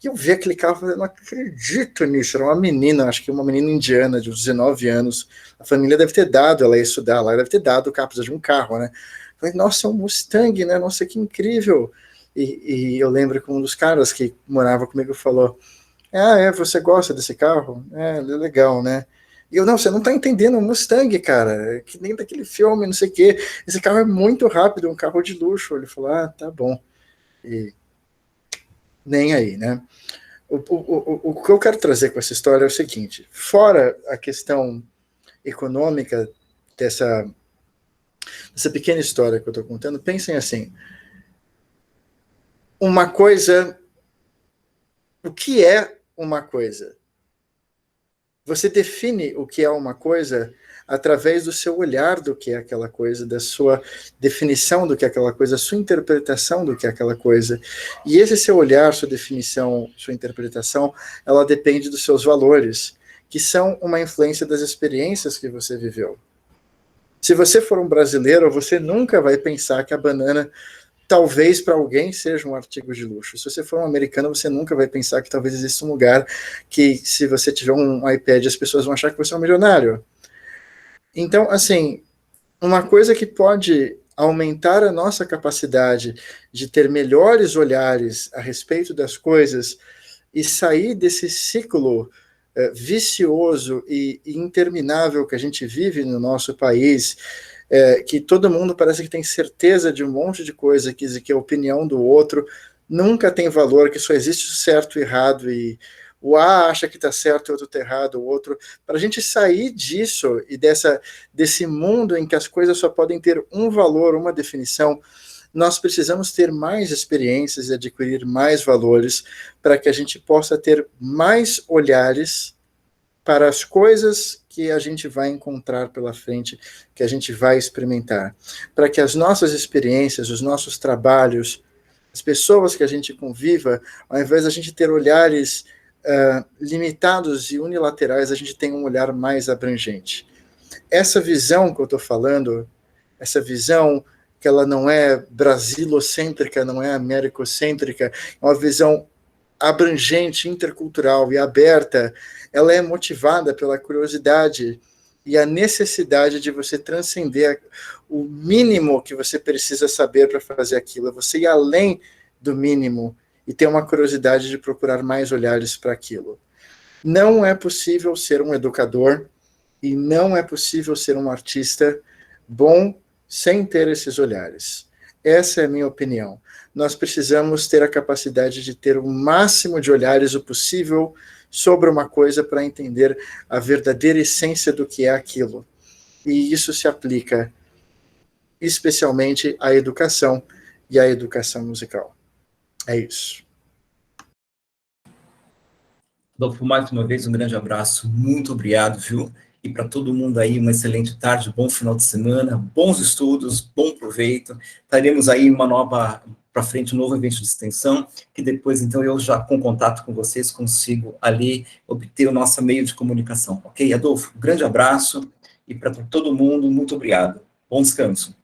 E eu vi aquele carro e falei, não acredito nisso. Era uma menina, acho que uma menina indiana de uns 19 anos. A família deve ter dado, ela ia estudar lá, deve ter dado o capuz de um carro, né? Eu falei, nossa, é um Mustang, né? Nossa, que incrível. E eu lembro que um dos caras que morava comigo falou, você gosta desse carro? É legal, né? E eu, não, você não tá entendendo, um Mustang, cara, que nem daquele filme, não sei o quê. Esse carro é muito rápido, um carro de luxo. Ele falou, tá bom. E nem aí, né? O que eu quero trazer com essa história é o seguinte, fora a questão econômica dessa pequena história que eu estou contando, pensem assim, uma coisa, o que é uma coisa? Você define o que é uma coisa através do seu olhar do que é aquela coisa, da sua definição do que é aquela coisa, sua interpretação do que é aquela coisa. E esse seu olhar, sua definição, sua interpretação, ela depende dos seus valores, que são uma influência das experiências que você viveu. Se você for um brasileiro, você nunca vai pensar que a banana talvez para alguém seja um artigo de luxo. Se você for um americano, você nunca vai pensar que talvez exista um lugar que, se você tiver um iPad, as pessoas vão achar que você é um milionário. Então, assim, uma coisa que pode aumentar a nossa capacidade de ter melhores olhares a respeito das coisas e sair desse ciclo vicioso e interminável que a gente vive no nosso país, que todo mundo parece que tem certeza de um monte de coisa, que a opinião do outro nunca tem valor, que só existe o certo e errado, e o A acha que está certo e o outro está errado, o outro. Para a gente sair disso e desse mundo em que as coisas só podem ter um valor, uma definição, nós precisamos ter mais experiências e adquirir mais valores para que a gente possa ter mais olhares para as coisas que a gente vai encontrar pela frente, que a gente vai experimentar, para que as nossas experiências, os nossos trabalhos, as pessoas que a gente conviva, ao invés de a gente ter olhares limitados e unilaterais, a gente tem um olhar mais abrangente. Essa visão que eu estou falando, essa visão que ela não é brasilocêntrica, não é americocêntrica, é uma visão abrangente, intercultural e aberta, ela é motivada pela curiosidade e a necessidade de você transcender o mínimo que você precisa saber para fazer aquilo, você ir além do mínimo e ter uma curiosidade de procurar mais olhares para aquilo. Não é possível ser um educador e não é possível ser um artista bom sem ter esses olhares. Essa é a minha opinião. Nós precisamos ter a capacidade de ter o máximo de olhares o possível sobre uma coisa para entender a verdadeira essência do que é aquilo. E isso se aplica especialmente à educação e à educação musical. É isso. Adolfo, mais uma vez, um grande abraço, muito obrigado, viu? E para todo mundo aí, uma excelente tarde, bom final de semana, bons estudos, bom proveito. Teremos aí para frente, um novo evento de extensão, que depois, então, eu já, com contato com vocês, consigo ali obter o nosso meio de comunicação. Ok, Adolfo? Um grande abraço e para todo mundo, muito obrigado. Bom descanso.